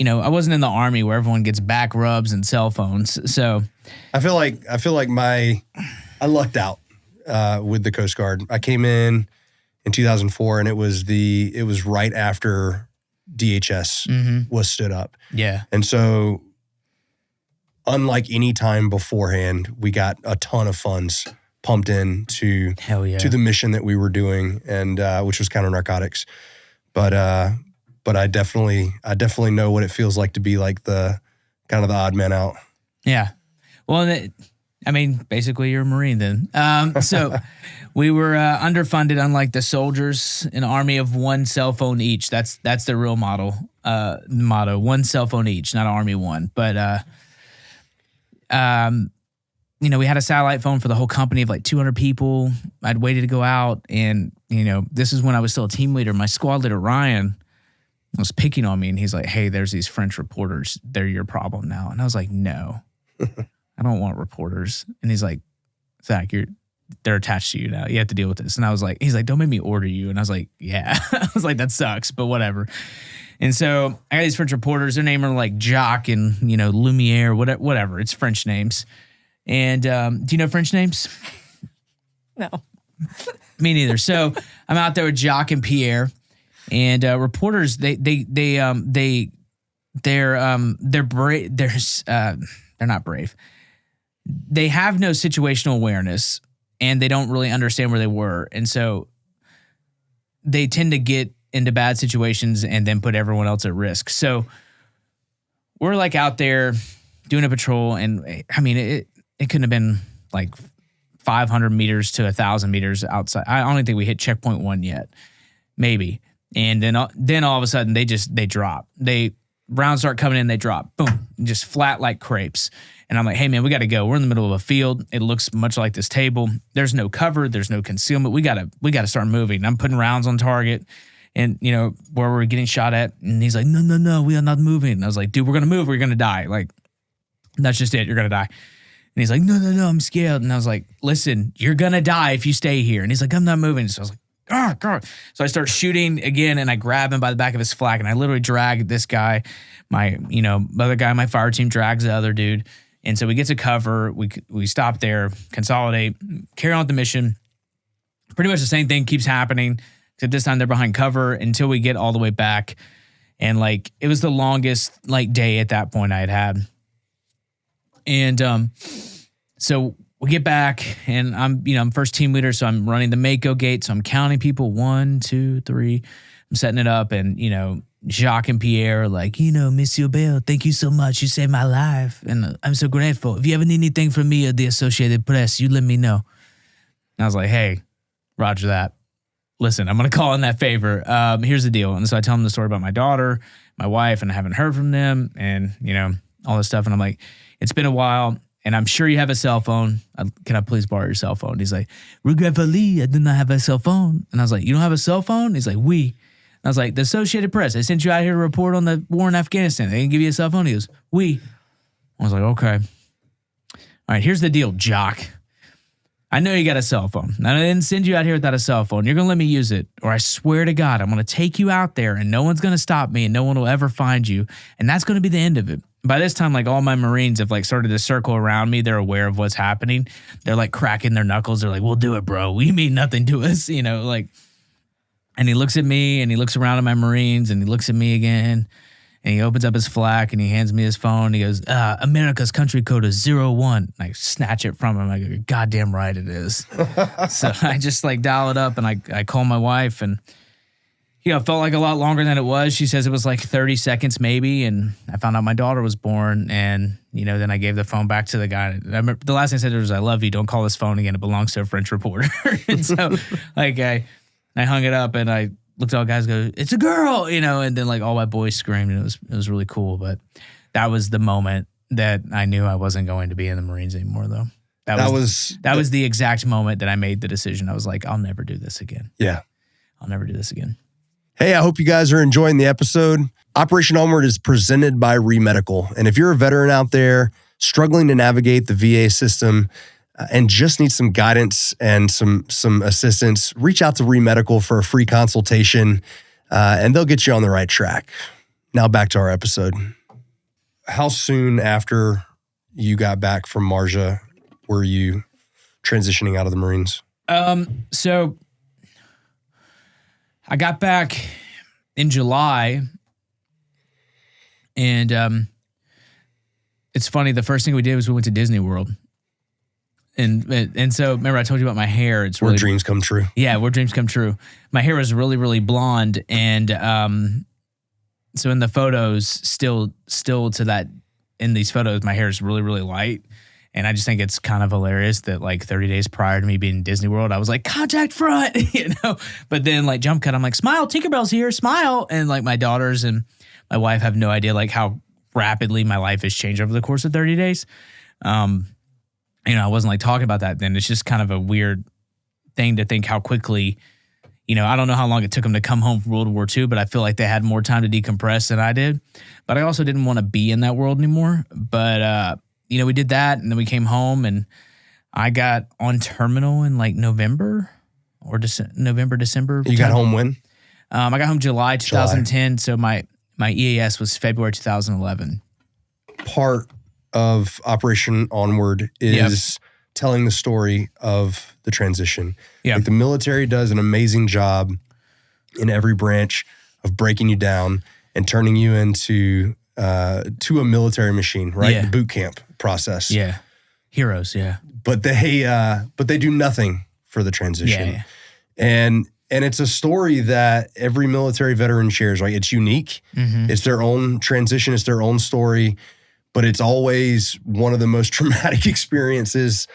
I wasn't in the Army where everyone gets back rubs and cell phones. So I feel like I lucked out with the Coast Guard. I came in 2004, and it was right after DHS was stood up. Yeah. And so, unlike any time beforehand, we got a ton of funds pumped in to the mission that we were doing, and which was counter narcotics. But I definitely know what it feels like to be like the kind of the odd man out. Yeah. Well, basically you're a Marine then. So we were underfunded, unlike the soldiers, an army of one cell phone each. That's the real motto. One cell phone each, not Army one. But we had a satellite phone for the whole company of like 200 people. I'd waited to go out, and this is when I was still a team leader. My squad leader Ryan was picking on me, and he's like, "Hey, there's these French reporters. They're your problem now." And I was like, "No, I don't want reporters." And he's like, "Zach, they're attached to you now. You have to deal with this." And I was like, he's like, "Don't make me order you." And I was like, "Yeah." I was like, "That sucks, but whatever." And so I got these French reporters. Their name are like Jacques and Lumiere, whatever. It's French names. And do you know French names? No. Me neither. So I'm out there with Jacques and Pierre, and reporters. They're brave. They're not brave. They have no situational awareness, and they don't really understand where they were, and so they tend to get into bad situations and then put everyone else at risk. So we're like out there doing a patrol, and it couldn't have been like 500 meters to 1,000 meters outside. I don't think we hit checkpoint 1 yet, maybe. And then all of a sudden they drop. Rounds start coming in, they drop, boom, just flat like crepes. And I'm like, "Hey man, we got to go. We're in the middle of a field. It looks much like this table. There's no cover. There's no concealment. We got to start moving." And I'm putting rounds on target, and where we're getting shot at. And he's like, no, we are not moving. And I was like, "Dude, we're gonna move. We're gonna die. Like, that's just it. You're gonna die." And he's like, no, I'm scared. And I was like, "Listen, you're gonna die if you stay here." And he's like, "I'm not moving." So I was like, "Oh God." So I start shooting again, and I grab him by the back of his flak, and I literally drag this guy. My other guy on my fire team drags the other dude. And so we get to cover, we stop there, consolidate, carry on with the mission. Pretty much the same thing keeps happening, except this time they're behind cover until we get all the way back. And like, it was the longest like day at that point I had. And so we get back, and I'm first team leader, so I'm running the Mako gate, so I'm counting people, 1, 2, 3. I'm setting it up, and Jacques and Pierre are like, "Monsieur Bell, thank you so much. You saved my life, and I'm so grateful. If you ever need anything from me or the Associated Press, you let me know." And I was like, "Hey, roger that. Listen, I'm going to call in that favor. Here's the deal." And so I tell them the story about my daughter, my wife, and I haven't heard from them, and all this stuff. And I'm like, "It's been a while, and I'm sure you have a cell phone. Can I please borrow your cell phone?" And he's like, "Regretfully, I do not have a cell phone." And I was like, "You don't have a cell phone?" And he's like, "Oui." I was like, "The Associated Press, they sent you out here to report on the war in Afghanistan. They didn't give you a cell phone?" He goes, "Oui." I was like, "Okay. All right, here's the deal, Jock. I know you got a cell phone. I didn't send you out here without a cell phone. You're going to let me use it, or I swear to God, I'm going to take you out there, and no one's going to stop me, and no one will ever find you, and that's going to be the end of it." By this time, like, all my Marines have like started to circle around me. They're aware of what's happening. They're like cracking their knuckles. They're like, "We'll do it, bro. We mean nothing to us," And he looks at me, and he looks around at my Marines, and he looks at me again, and he opens up his flak, and he hands me his phone. He goes, "America's country code is 01. And I snatch it from him. I go, "You're goddamn right it is." So I just like dial it up, and I call my wife, and it felt like a lot longer than it was. She says it was like 30 seconds maybe, and I found out my daughter was born, and then I gave the phone back to the guy. I remember the last thing I said was, "I love you. Don't call this phone again. It belongs to a French reporter." And so like I hung it up, and I looked at all the guys, go, "It's a girl," and then like all my boys screamed, and it was really cool. But that was the moment that I knew I wasn't going to be in the Marines anymore, though. That was the exact moment that I made the decision. I was like, I'll never do this again. Yeah. I'll never do this again. Hey, I hope you guys are enjoying the episode. Operation Onward is presented by Remedical. And if you're a veteran out there struggling to navigate the VA system and just need some guidance and some assistance, reach out to Remedical for a free consultation, and they'll get you on the right track. Now back to our episode. How soon after you got back from Marja were you transitioning out of the Marines? So I got back in July, and it's funny. The first thing we did was we went to Disney World, and so remember I told you about my hair. It's Where really, dreams come true. yeah, where dreams come true. My hair was really, really blonde, and so in the photos, still to that, in these photos, my hair is really, really light. And I just think it's kind of hilarious that like 30 days prior to me being in Disney World, I was like, contact front, But then like jump cut, I'm like, smile, Tinkerbell's here, smile. And like my daughters and my wife have no idea like how rapidly my life has changed over the course of 30 days. I wasn't like talking about that then. It's just kind of a weird thing to think how quickly, I don't know how long it took them to come home from World War II, but I feel like they had more time to decompress than I did. But I also didn't want to be in that world anymore. But, we did that, and then we came home, and I got on terminal in like November or December. You got home when? I got home July 2010, so my EAS was February 2011. Part of Operation Onward is telling the story of the transition. Yeah. Like the military does an amazing job in every branch of breaking you down and turning you into to a military machine, right? Yeah. The boot camp process. Yeah. Heroes, yeah. But they do nothing for the transition. Yeah. And it's a story that every military veteran shares, right? It's unique. Mm-hmm. It's their own transition. It's their own story. But it's always one of the most traumatic experiences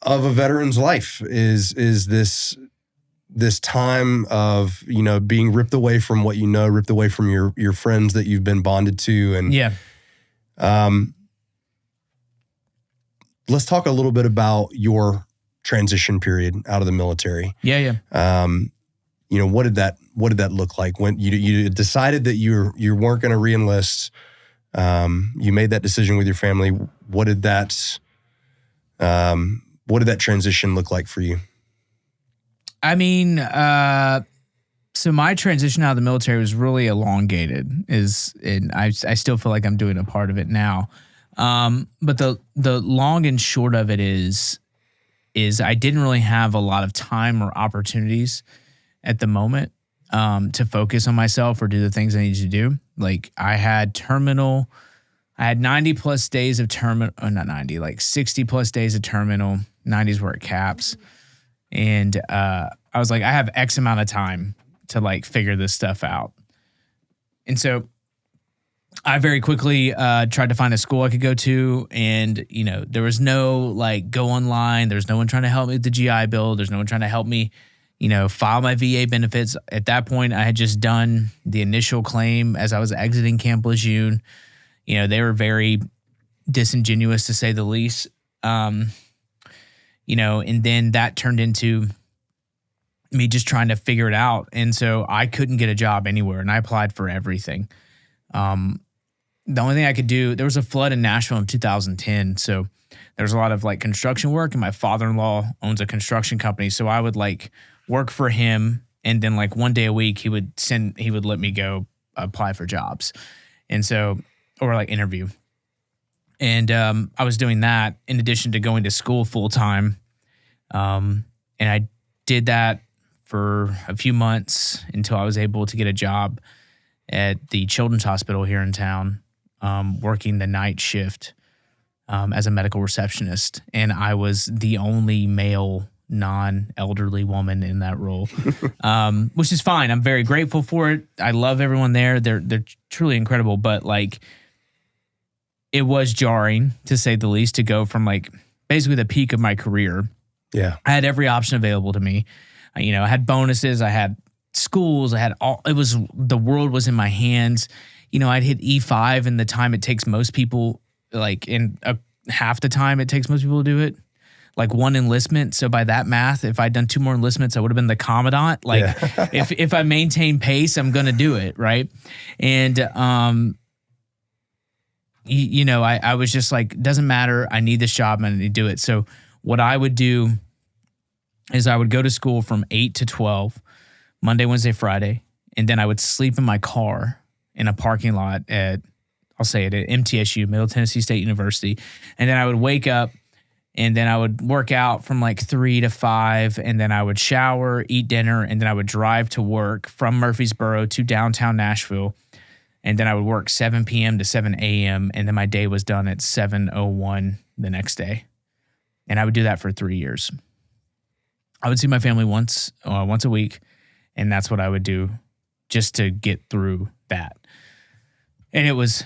of a veteran's life is this time of, being ripped away from what ripped away from your friends that you've been bonded to. And let's talk a little bit about your transition period out of the military. Yeah. What did that look like when you decided that you weren't going to re-enlist? You made that decision with your family. What did that transition look like for you? I mean, so my transition out of the military was really elongated, and I still feel like I'm doing a part of it now. But the long and short of it is I didn't really have a lot of time or opportunities at the moment to focus on myself or do the things I needed to do. Like I had 90 plus days of terminal, not 90, like 60 plus days of terminal. 90s were at caps. And I was like, I have X amount of time to like figure this stuff out. And so I very quickly tried to find a school I could go to. And, there was no like go online. There's no one trying to help me with the GI Bill. There's no one trying to help me, file my VA benefits. At that point, I had just done the initial claim as I was exiting Camp Lejeune. They were very disingenuous to say the least. And then that turned into me just trying to figure it out. And so I couldn't get a job anywhere, and I applied for everything. The only thing I could do, there was a flood in Nashville in 2010. So there was a lot of like construction work, and my father-in-law owns a construction company. So I would like work for him, and then like one day a week he would let me go apply for jobs. And so, or like interview. And I was doing that in addition to going to school full time. And I did that for a few months until I was able to get a job at the Children's Hospital here in town, working the night shift as a medical receptionist. And I was the only male non-elderly woman in that role, which is fine. I'm very grateful for it. I love everyone there. They're truly incredible. But like, it was jarring to say the least to go from like basically the peak of my career. Yeah, I had every option available to me. I had bonuses. I had schools. I had the world was in my hands. I'd hit E5 in the time it takes most people, like in half the time it takes most people to do it. Like one enlistment. So by that math, if I'd done 2 more enlistments, I would have been the commandant. Like if I maintain pace, I'm going to do it. Right. And, I was just like, doesn't matter. I need this job. I'm going to do it. So what I would do is I would go to school from 8 to 12, Monday, Wednesday, Friday. And then I would sleep in my car in a parking lot at MTSU, Middle Tennessee State University. And then I would wake up and then I would work out from like 3 to 5. And then I would shower, eat dinner, and then I would drive to work from Murfreesboro to downtown Nashville. And then I would work 7 p.m. to 7 a.m. And then my day was done at 7:01 the next day. And I would do that for 3 years. I would see my family once a week. And that's what I would do just to get through that. And it was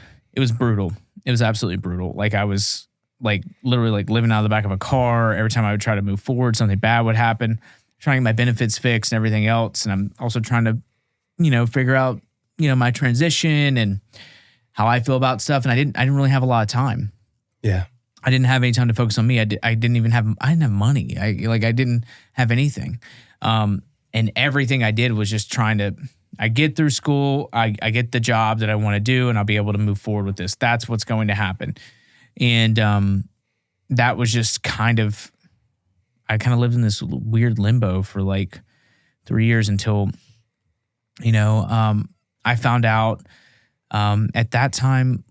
brutal. It was absolutely brutal. Like I was like literally like living out of the back of a car. Every time I would try to move forward, something bad would happen. Trying to get my benefits fixed and everything else. And I'm also trying to, figure out, my transition and how I feel about stuff. And I didn't really have a lot of time. Yeah. I didn't have any time to focus on me. I didn't have money. I didn't have anything. And everything I did was just I get through school, I get the job that I want to do, and I'll be able to move forward with this. That's what's going to happen. And that was just I kind of lived in this weird limbo for like 3 years until, I found out at that time,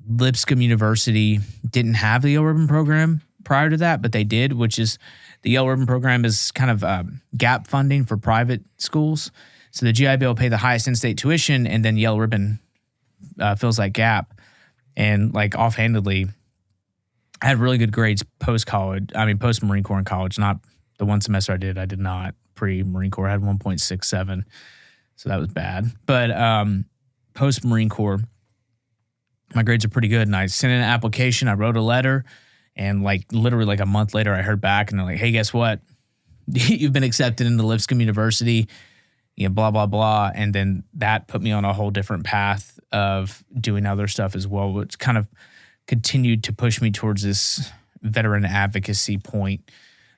Lipscomb University didn't have the Yale Ribbon program prior to that, but they did, which is the Yale Ribbon program is kind of gap funding for private schools. So the GI Bill will pay the highest in-state tuition, and then Yale Ribbon fills that gap. And like offhandedly, I had really good grades post-Marine Corps in college. Not the one semester I did not. Pre-Marine Corps, I had 1.67. So that was bad. But post-Marine Corps, my grades are pretty good. And I sent in an application. I wrote a letter. And like literally like a month later, I heard back. And they're like, hey, guess what? You've been accepted into Lipscomb University. Blah, blah, blah. And then that put me on a whole different path of doing other stuff as well, which kind of continued to push me towards this veteran advocacy point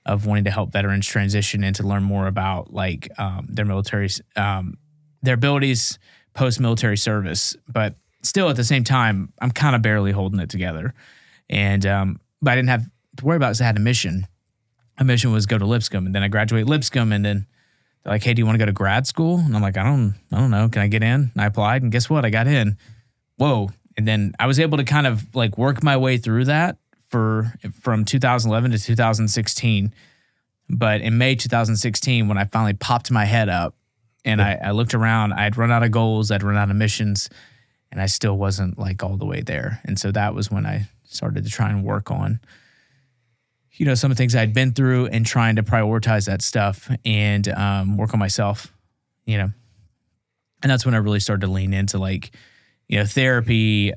of wanting to help veterans transition and to learn more about like their military, their abilities post-military service. But still at the same time, I'm kind of barely holding it together. And but I didn't have to worry about it because I had a mission. My mission was go to Lipscomb, and then I graduate Lipscomb, and then they're like, hey, do you want to go to grad school? And I'm like, I don't know. Can I get in? And I applied, and guess what? I got in. Whoa. And then I was able to kind of like work my way through that from 2011 to 2016. But in May 2016, when I finally popped my head up and I looked around, I had run out of goals, I'd run out of missions, and I still wasn't like all the way there. And so that was when I started to try and work on, some of the things I'd been through and trying to prioritize that stuff and work on myself, And that's when I really started to lean into like, therapy,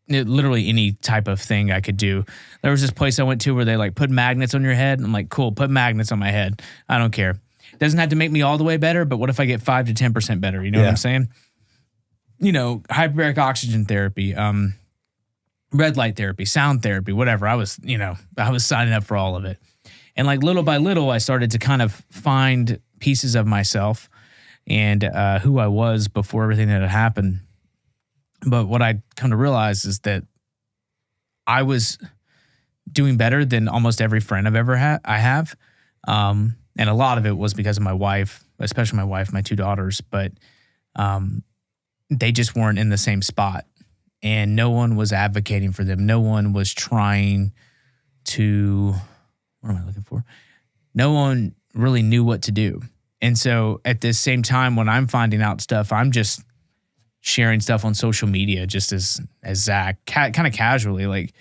literally any type of thing I could do. There was this place I went to where they like put magnets on your head. I'm like, cool, put magnets on my head. I don't care. It doesn't have to make me all the way better, but what if I get 5 to 10% better? You know what I'm saying? Hyperbaric oxygen therapy, red light therapy, sound therapy, whatever. I was signing up for all of it. And like little by little, I started to kind of find pieces of myself and who I was before everything that had happened. But what I'd come to realize is that I was doing better than almost every friend I've ever had. And a lot of it was because of my wife, especially my wife, my 2 daughters. But they just weren't in the same spot. And no one was advocating for them. No one was trying to, what am I looking for? No one really knew what to do. And so at this same time, when I'm finding out stuff, I'm just sharing stuff on social media just as Zach, kind of casually, like,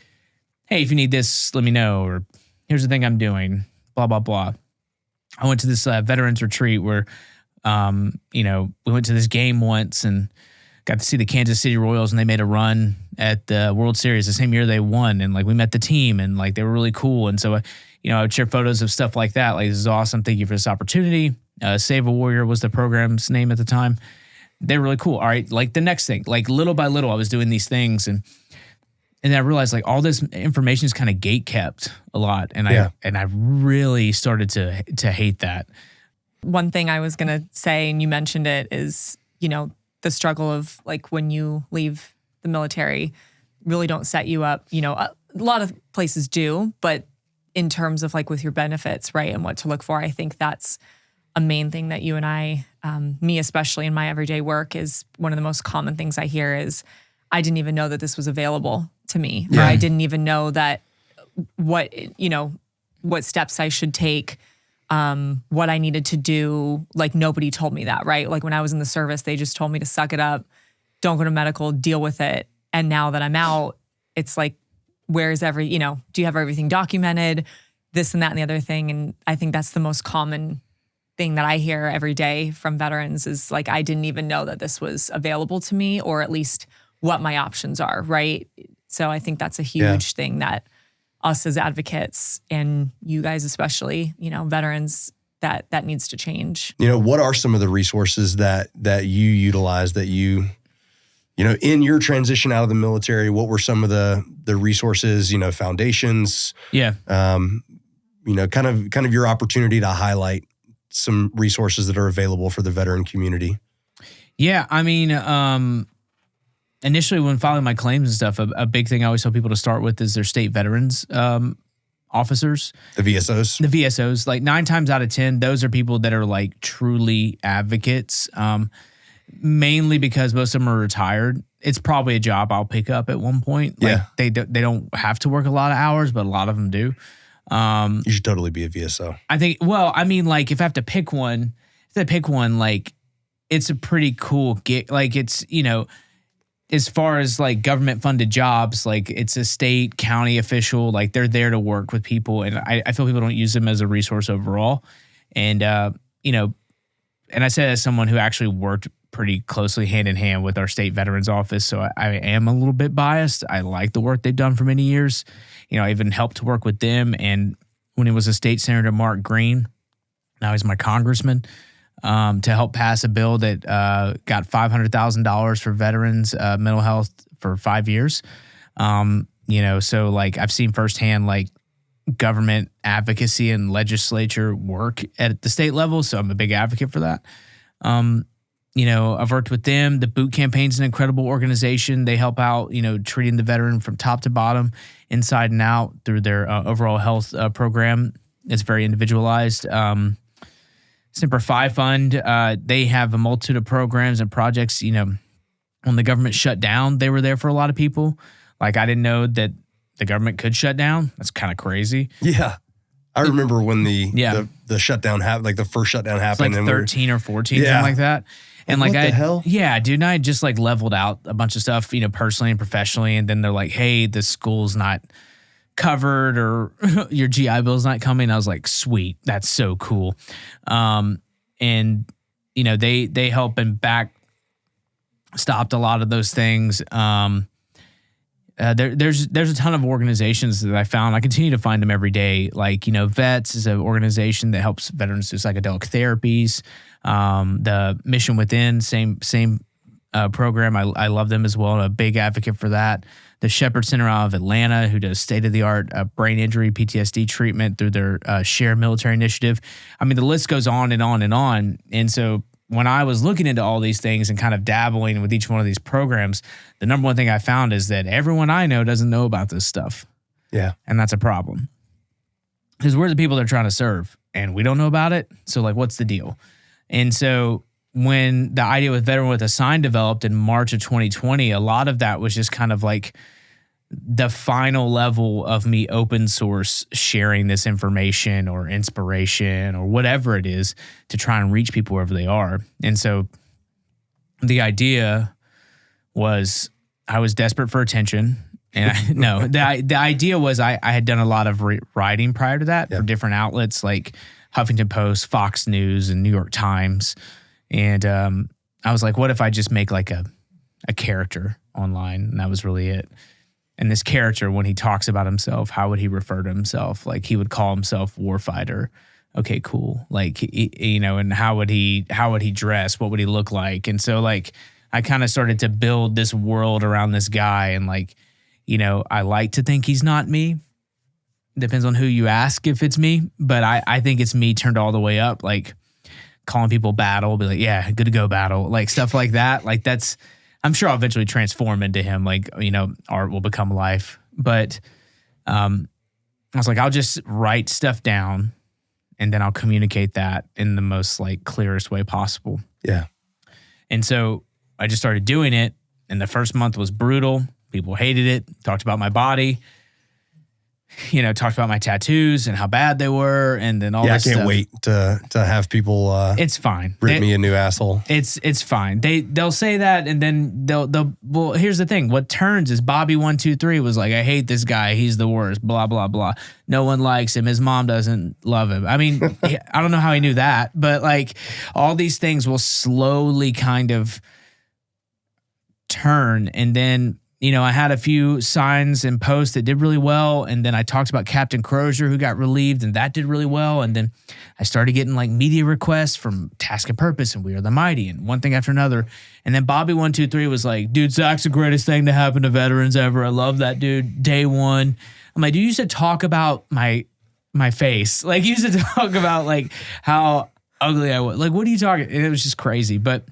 hey, if you need this, let me know, or here's the thing I'm doing, blah, blah, blah. I went to this veterans retreat where, we went to this game once and got to see the Kansas City Royals, and they made a run at the World Series the same year they won. And like we met the team, and like they were really cool. And so, I would share photos of stuff like that. Like, this is awesome. Thank you for this opportunity. Save a Warrior was the program's name at the time. They're really cool. All right, like the next thing, like little by little, I was doing these things, and I realized like all this information is kind of gate kept a lot, and I really started to hate that. One thing I was gonna say, and you mentioned it, is the struggle of like when you leave the military, really don't set you up. A lot of places do, but in terms of like with your benefits, right, and what to look for, I think that's a main thing that you and I me, especially in my everyday work, is one of the most common things I hear is, I didn't even know that this was available to me. Or I didn't even know that what steps I should take, what I needed to do. Like, nobody told me that, right? Like, when I was in the service, they just told me to suck it up, don't go to medical, deal with it. And now that I'm out, it's like, where's do you have everything documented? This and that and the other thing. And I think that's the most common thing that I hear every day from veterans is like, I didn't even know that this was available to me, or at least what my options are, right? So I think that's a huge thing that us as advocates, and you guys especially, veterans, that needs to change. What are some of the resources that you utilize, that in your transition out of the military? What were some of the resources, foundations? Yeah. Kind of your opportunity to highlight some resources that are available for the veteran community. Yeah. I mean, initially when filing my claims and stuff, a big thing I always tell people to start with is their state veterans officers. The VSOs. The VSOs. Like 9 times out of 10, those are people that are like truly advocates, mainly because most of them are retired. It's probably a job I'll pick up at one point. Like they don't have to work a lot of hours, but a lot of them do. You should totally be a VSO. I think, well, I mean, like if I have to pick one, like it's a pretty cool gig. Like it's, as far as like government funded jobs, like it's a state, county official, like they're there to work with people. And I feel people don't use them as a resource overall. And, and I say as someone who actually worked pretty closely hand in hand with our state veterans office. So I am a little bit biased. I like the work they've done for many years. I even helped to work with them. And when it was a state senator, Mark Green, now he's my congressman, to help pass a bill that got $500,000 for veterans mental health for 5 years. So like I've seen firsthand like government advocacy and legislature work at the state level. So I'm a big advocate for that. I've worked with them. The Boot Campaign's an incredible organization. They help out, treating the veteran from top to bottom, inside and out through their overall health program. It's very individualized. Semper Fi Fund, they have a multitude of programs and projects. When the government shut down, they were there for a lot of people. Like I didn't know that the government could shut down. That's kind of crazy. Yeah. I remember when the shutdown happened, like the first shutdown happened. It's like 13 or 14, something like that. And what the hell? Yeah, dude, and I just like leveled out a bunch of stuff, personally and professionally. And then they're like, hey, the school's not covered or your GI Bill's not coming. I was like, sweet, that's so cool. They help and back stopped a lot of those things. There's a ton of organizations that I found. I continue to find them every day. Like, VETS is an organization that helps veterans do psychedelic therapies. The Mission Within, same program. I love them as well. I'm a big advocate for that. The Shepherd Center out of Atlanta, who does state-of-the-art brain injury, PTSD treatment through their Share Military Initiative. I mean, the list goes on and on and on. And so when I was looking into all these things and kind of dabbling with each one of these programs, the number one thing I found is that everyone I know doesn't know about this stuff. Yeah. And that's a problem. Because we're the people they're trying to serve, and we don't know about it. So, like, what's the deal? And so when the idea with Veteran with a Sign developed in March of 2020, a lot of that was just kind of like the final level of me open source sharing this information or inspiration or whatever it is to try and reach people wherever they are. And so the idea was I was desperate for attention. And the idea was I had done a lot of writing prior to that for different outlets like Huffington Post, Fox News, and New York Times. And I was like, what if I just make like a character online? And that was really it. And this character, when he talks about himself, how would he refer to himself? Like he would call himself warfighter. Okay, cool. Like, and how would he dress? What would he look like? And so like, I kind of started to build this world around this guy. And like, I like to think he's not me. Depends on who you ask if it's me. But I think it's me turned all the way up. Like calling people battle, be like, yeah, good to go battle. Like stuff like that. Like that's, I'm sure I'll eventually transform into him. Like, art will become life. But I was like, I'll just write stuff down and then I'll communicate that in the most like clearest way possible. Yeah. And so I just started doing it, and the first month was brutal. People hated it, talked about my body, talked about my tattoos and how bad they were, and then all this stuff. I can't wait to have people it's fine. Rip me a new asshole. It's fine. They'll say that, and then well, here's the thing. What turns is Bobby123 was like, I hate this guy. He's the worst, blah, blah, blah. No one likes him. His mom doesn't love him. I mean, I don't know how he knew that, but like all these things will slowly kind of turn, and then I had a few signs and posts that did really well. And then I talked about Captain Crozier, who got relieved, and that did really well. And then I started getting like media requests from Task and Purpose and We Are the Mighty and one thing after another. And then Bobby123 was like, dude, Zach's the greatest thing to happen to veterans ever. I love that dude. Day one. I'm like, dude, you used to talk about my face. Like, you used to talk about like how ugly I was. Like, what are you talking? And it was just crazy. But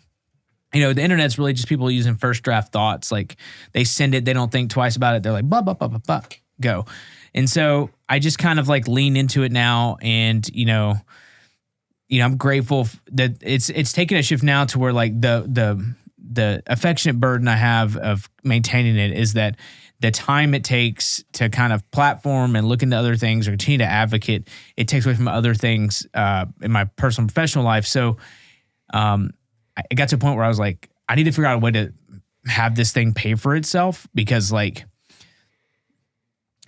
the internet's really just people using first draft thoughts. Like they send it, they don't think twice about it. They're like, blah, blah, blah, blah, blah, go. And so I just kind of like lean into it now. And, I'm grateful that it's taken a shift now to where like the affectionate burden I have of maintaining it is that the time it takes to kind of platform and look into other things or continue to advocate, it takes away from other things in my personal and professional life. So, it got to a point where I was like, I need to figure out a way to have this thing pay for itself, because like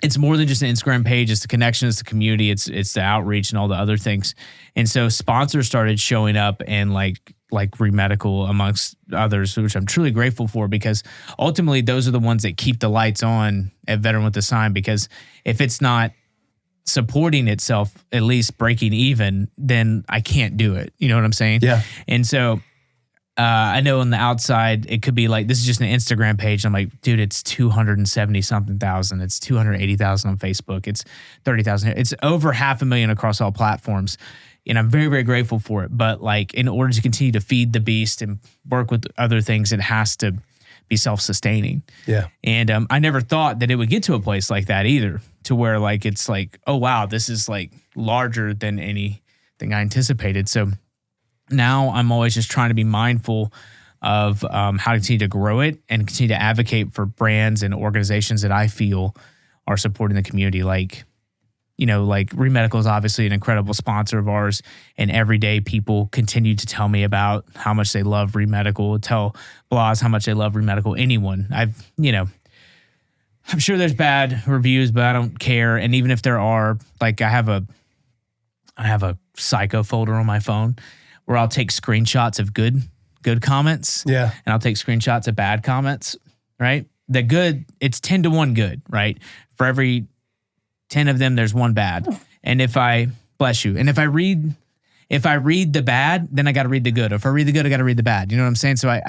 it's more than just an Instagram page. It's the connection, it's the community, it's the outreach and all the other things. And so sponsors started showing up, and like Remedical amongst others, which I'm truly grateful for, because ultimately those are the ones that keep the lights on at Veteran with a Sign. Because if it's not supporting itself, at least breaking even, then I can't do it. You know what I'm saying? Yeah. And so I know on the outside, it could be like, this is just an Instagram page. I'm like, dude, it's 270 something thousand. It's 280,000 on Facebook. It's 30,000. It's over 500,000 across all platforms. And I'm very, very grateful for it. But like, in order to continue to feed the beast and work with other things, it has to be self-sustaining. Yeah. And I never thought that it would get to a place like that either, to where like, it's like, oh, wow, this is like larger than anything I anticipated. So now I'm always just trying to be mindful of how to continue to grow it and continue to advocate for brands and organizations that I feel are supporting the community. Like, like Remedical is obviously an incredible sponsor of ours, and every day people continue to tell me about how much they love Remedical, tell blogs how much they love Remedical. Anyone, I'm sure there's bad reviews, but I don't care. And even if there are, like I have a psycho folder on my phone where I'll take screenshots of good comments. Yeah. And I'll take screenshots of bad comments, right? The good, it's 10 to 1 good, right? For every 10 of them, there's one bad. And if I read the bad, then I got to read the good. If I read the good, I got to read the bad. You know what I'm saying? So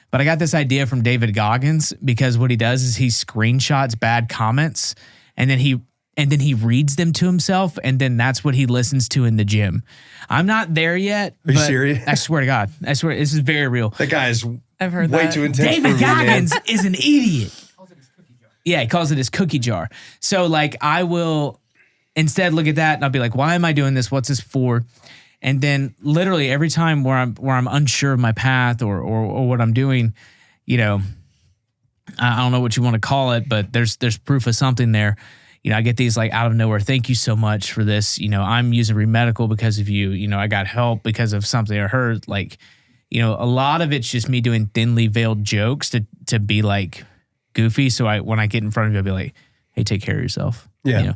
but I got this idea from David Goggins, because what he does is he screenshots bad comments, and then he reads them to himself, and then that's what he listens to in the gym. I'm not there yet. Are you serious? I swear to God. I swear, this is very real. That guy is I've heard way that. too intense David for me, Goggins man. is an idiot. Yeah, he calls it his cookie jar. So like I will instead look at that and I'll be like, why am I doing this? What's this for? And then literally every time where I'm unsure of my path or what I'm doing, I don't know what you want to call it, but there's proof of something there. I get these like out of nowhere, thank you so much for this. I'm using Remedical because of you. I got help because of something I heard. Like, a lot of it's just me doing thinly veiled jokes to be like goofy. So when I get in front of you, I'll be like, hey, take care of yourself. Yeah.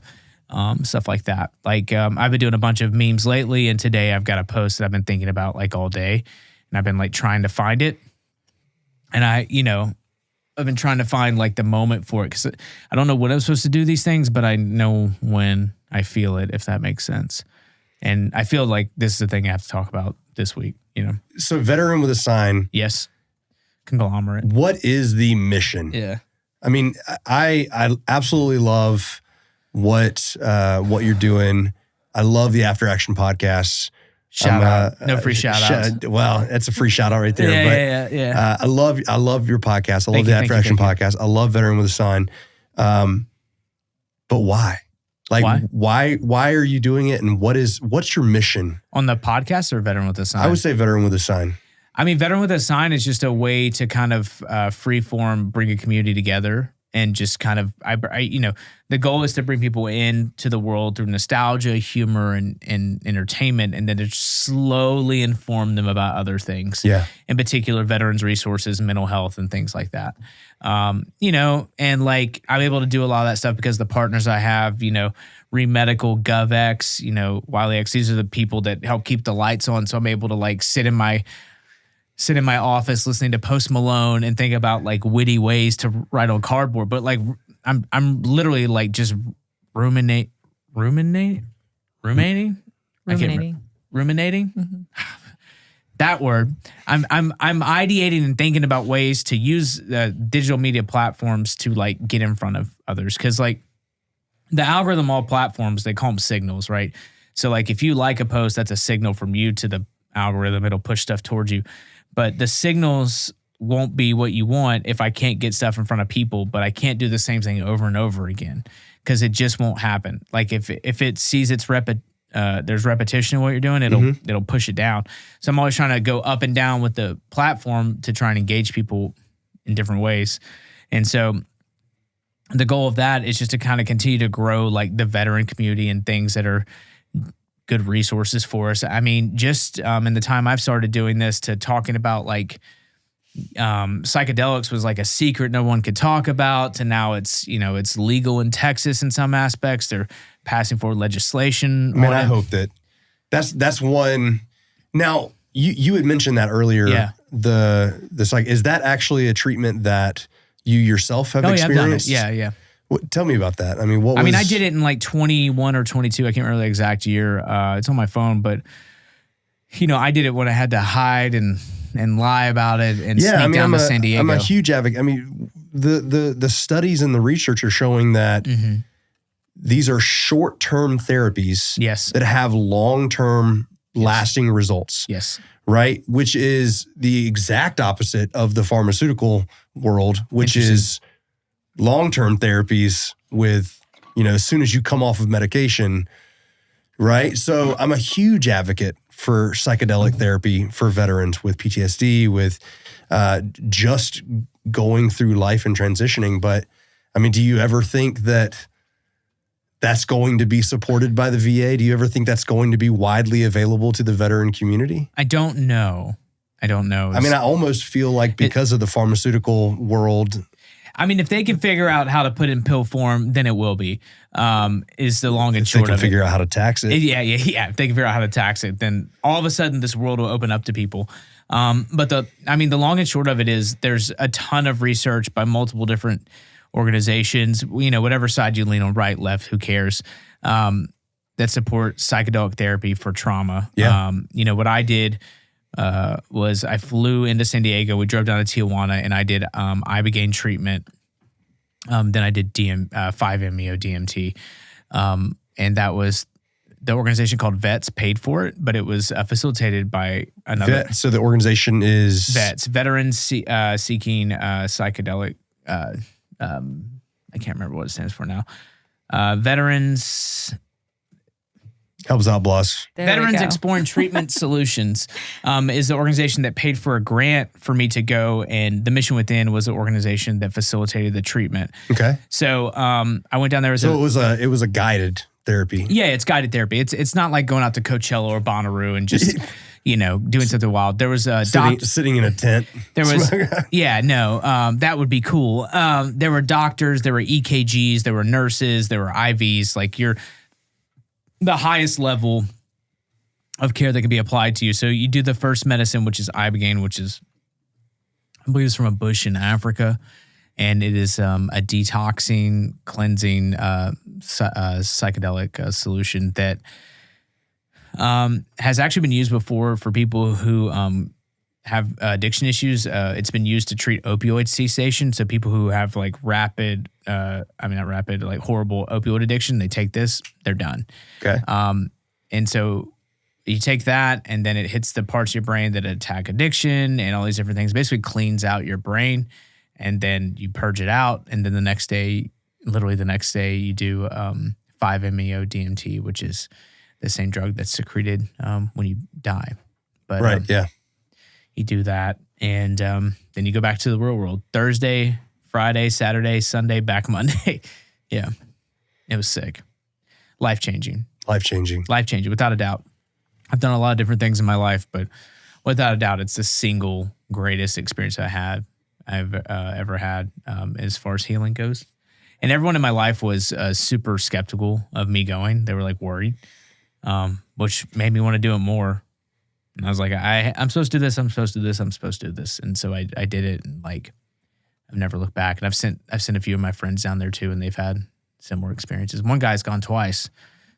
Stuff like that. Like I've been doing a bunch of memes lately, and today I've got a post that I've been thinking about like all day, and I've been like trying to find it. And I've been trying to find like the moment for it, because I don't know when I'm supposed to do these things, but I know when I feel it, if that makes sense. And I feel like this is the thing I have to talk about this week, So Veteran with a Sign. Yes. Conglomerate. What is the mission? Yeah. I mean, I absolutely love what you're doing. I love the After Action podcasts. Shout out. No free shout outs. Well, that's a free shout out right there. Yeah. I love your podcast. I love Thank the you, After Action podcast. I love Veteran with a Sign. But why? Like why are you doing it, and what's your mission? On the podcast or Veteran with a Sign? I would say Veteran with a Sign. I mean, Veteran with a Sign is just a way to kind of free form, bring a community together, and just kind of, the goal is to bring people into the world through nostalgia, humor, and entertainment, and then to slowly inform them about other things. Yeah. In particular, veterans resources, mental health, and things like that. And like I'm able to do a lot of that stuff because the partners I have, Remedical, GovX, Wiley X, these are the people that help keep the lights on. So I'm able to like sit in my office listening to Post Malone and think about like witty ways to write on cardboard. But like I'm literally like just ruminating. Ruminating. Mm-hmm. That word. I'm ideating and thinking about ways to use digital media platforms to like get in front of others. Cause like the algorithm, all platforms, they call them signals, right? So like if you like a post, that's a signal from you to the algorithm. It'll push stuff towards you. But the signals won't be what you want if I can't get stuff in front of people, but I can't do the same thing over and over again because it just won't happen. Like if it sees there's repetition in what you're doing, it'll push it down. So I'm always trying to go up and down with the platform to try and engage people in different ways. And so the goal of that is just to kind of continue to grow like the veteran community and things that are good resources for us. I mean, just in the time I've started doing this to talking about like psychedelics was like a secret no one could talk about, to now it's legal in Texas in some aspects. They're passing forward legislation. Man, I hope that's one. Now you had mentioned that earlier. Yeah. Is that actually a treatment that you yourself have experienced? Yeah. Tell me about that. I mean, I did it in like 21 or 22. I can't remember the exact year. It's on my phone, but I did it when I had to hide and lie about it and sneak down to San Diego. I'm a huge advocate. I mean, the studies and the research are showing that these are short-term therapies that have long-term lasting results. Yes. Right? Which is the exact opposite of the pharmaceutical world, which is long-term therapies with, as soon as you come off of medication, right? So I'm a huge advocate for psychedelic therapy for veterans with PTSD, with just going through life and transitioning. But I mean, do you ever think that that's going to be supported by the VA? Do you ever think that's going to be widely available to the veteran community? I don't know. I mean, I almost feel like because of the pharmaceutical world. I mean, if they can figure out how to put it in pill form, then it will be, is the long and short of it. They can figure out how to tax it. Yeah. If they can figure out how to tax it, then all of a sudden this world will open up to people. But the long and short of it is there's a ton of research by multiple different organizations, whatever side you lean on, right, left, who cares, that support psychedelic therapy for trauma. Yeah. What I did was I flew into San Diego. We drove down to Tijuana, and I did ibogaine treatment. Then I did 5-MeO DMT, and that was the organization called VETS paid for it, but it was facilitated by another. So the organization is VETS, Veterans Seeking Psychedelic. I can't remember what it stands for now. Veterans. Helps out, boss. Veterans Exploring Treatment Solutions is the organization that paid for a grant for me to go, and the Mission Within was the organization that facilitated the treatment. Okay. So I went down there. It was a guided therapy. Yeah, it's guided therapy. It's not like going out to Coachella or Bonnaroo and just doing something wild. There was a sitting in a tent. There was that would be cool. There were doctors, there were EKGs, there were nurses, there were IVs. Like the highest level of care that can be applied to you. So you do the first medicine, which is ibogaine, which is, I believe it's from a bush in Africa. And it is a detoxing, cleansing psychedelic solution that has actually been used before for people who have addiction issues. It's been used to treat opioid cessation. So people who have like horrible opioid addiction, they take this, they're done. Okay. And so you take that, and then it hits the parts of your brain that attack addiction and all these different things. Basically cleans out your brain, and then you purge it out. And then literally the next day, you do 5-MeO-DMT, which is the same drug that's secreted when you die. But Right. Yeah. you do that, and then you go back to the real world. Thursday, Friday, Saturday, Sunday, back Monday. Yeah. It was sick. Life-changing. Life-changing. Life-changing, without a doubt. I've done a lot of different things in my life, but without a doubt, it's the single greatest experience I've ever had as far as healing goes. And everyone in my life was super skeptical of me going. They were like worried, which made me want to do it more. And I was like, I'm supposed to do this. I'm supposed to do this. I'm supposed to do this. And so I did it. And like, I've never looked back. And I've sent a few of my friends down there too, and they've had similar experiences. One guy's gone twice.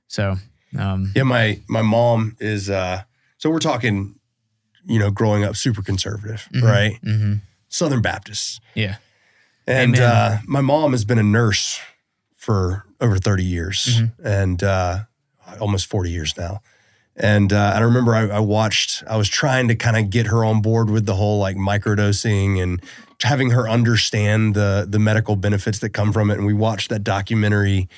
So yeah, my mom is. So we're talking, growing up super conservative, right? Mm-hmm. Southern Baptists. Yeah. And my mom has been a nurse for over 30 years and almost 40 years now. And I remember I was trying to kind of get her on board with the whole like microdosing and having her understand the medical benefits that come from it. And we watched that documentary,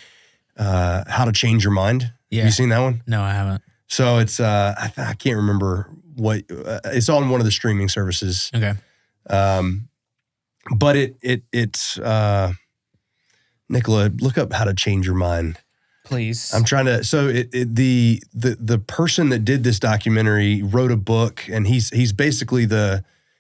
How to Change Your Mind. Yeah. Have you seen that one? No, I haven't. So it's, I can't remember what, it's on one of the streaming services. Okay. But it's Nicola, look up How to Change Your Mind. Please. I'm trying to. So the person that did this documentary wrote a book, and he's basically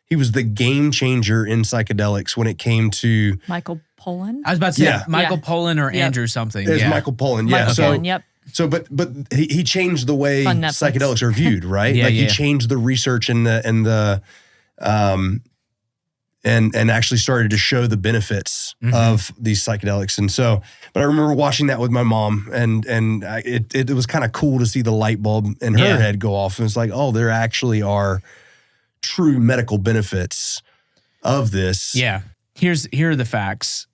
he was the game changer in psychedelics when it came to Michael Pollan. I was about to say Yeah. Michael Yeah. Pollan or Yep. Andrew something. It's Yeah. Michael Pollan. Michael Pollan, yep. So, but he changed the way On Netflix. psychedelics are viewed, right? Yeah, like he yeah. changed the research and actually started to show the benefits of these psychedelics. And so, but I remember watching that with my mom, and it was kind of cool to see the light bulb in her Yeah. head go off. And it's like, oh, there actually are true medical benefits of this. Yeah. Here are the facts.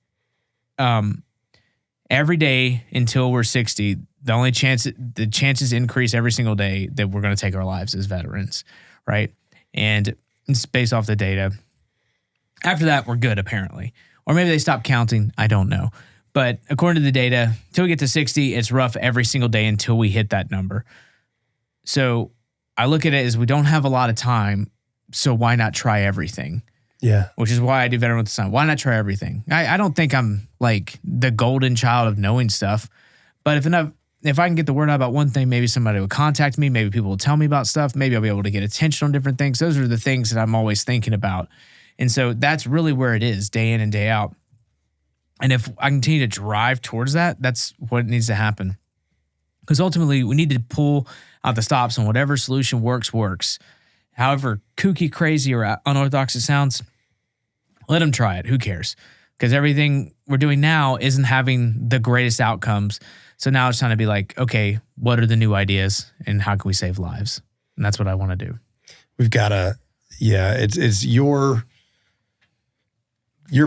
Every day until we're 60, the chances increase every single day that we're going to take our lives as veterans, right? And it's based off the data. After that, we're good, apparently. Or maybe they stop counting. I don't know. But according to the data, until we get to 60, it's rough every single day until we hit that number. So I look at it as we don't have a lot of time, so why not try everything? Yeah. Which is why I do Veteran with the Sun. Why not try everything? I don't think I'm like the golden child of knowing stuff. But if I can get the word out about one thing, maybe somebody will contact me. Maybe people will tell me about stuff. Maybe I'll be able to get attention on different things. Those are the things that I'm always thinking about. And so that's really where it is, day in and day out. And if I continue to drive towards that, that's what needs to happen. Because ultimately, we need to pull out the stops, and whatever solution works. However kooky, crazy, or unorthodox it sounds, let them try it. Who cares? Because everything we're doing now isn't having the greatest outcomes. So now it's time to be like, okay, what are the new ideas, and how can we save lives? And that's what I want to do. We've got to, it's your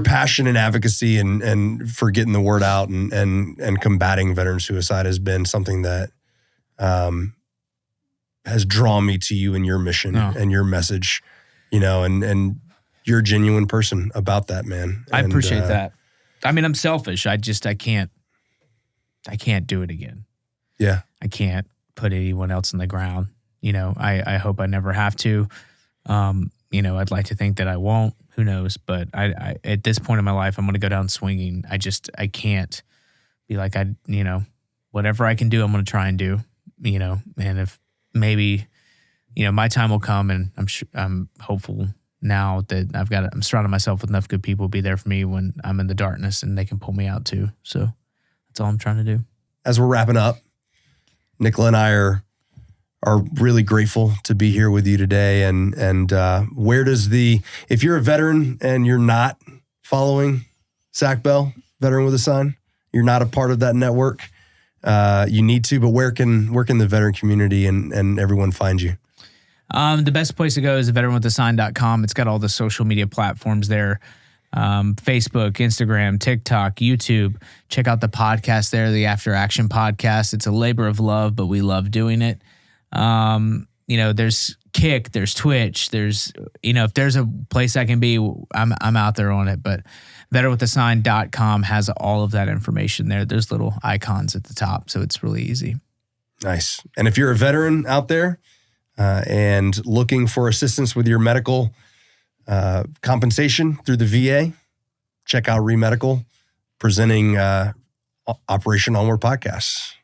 passion and advocacy and for getting the word out and combating veteran suicide has been something that has drawn me to you and your mission and your message, and you're a genuine person about that, man. I appreciate that. I mean, I'm selfish. I can't do it again. Yeah. I can't put anyone else in the ground. I hope I never have to. I'd like to think that I won't. Who knows? But I at this point in my life, I'm going to go down swinging. I can't be like, whatever I can do, I'm going to try and do, and if maybe, my time will come, and I'm hopeful now that I'm surrounding myself with enough good people to be there for me when I'm in the darkness, and they can pull me out too. So that's all I'm trying to do. As we're wrapping up, Nicola and I are really grateful to be here with you today. And where does if you're a veteran and you're not following Zach Bell, Veteran with a Sign, you're not a part of that network, you need to, but where can the veteran community and everyone find you? The best place to go is veteranwiththesign.com. It's got all the social media platforms there. Facebook, Instagram, TikTok, YouTube. Check out the podcast there, the After Action podcast. It's a labor of love, but we love doing it. There's Kick, there's Twitch, there's, if there's a place I can be, I'm out there on it. But betterwiththesign.com has all of that information there. There's little icons at the top, so it's really easy. Nice. And if you're a veteran out there and looking for assistance with your medical compensation through the VA, check out Remedical presenting Operation Onward podcast.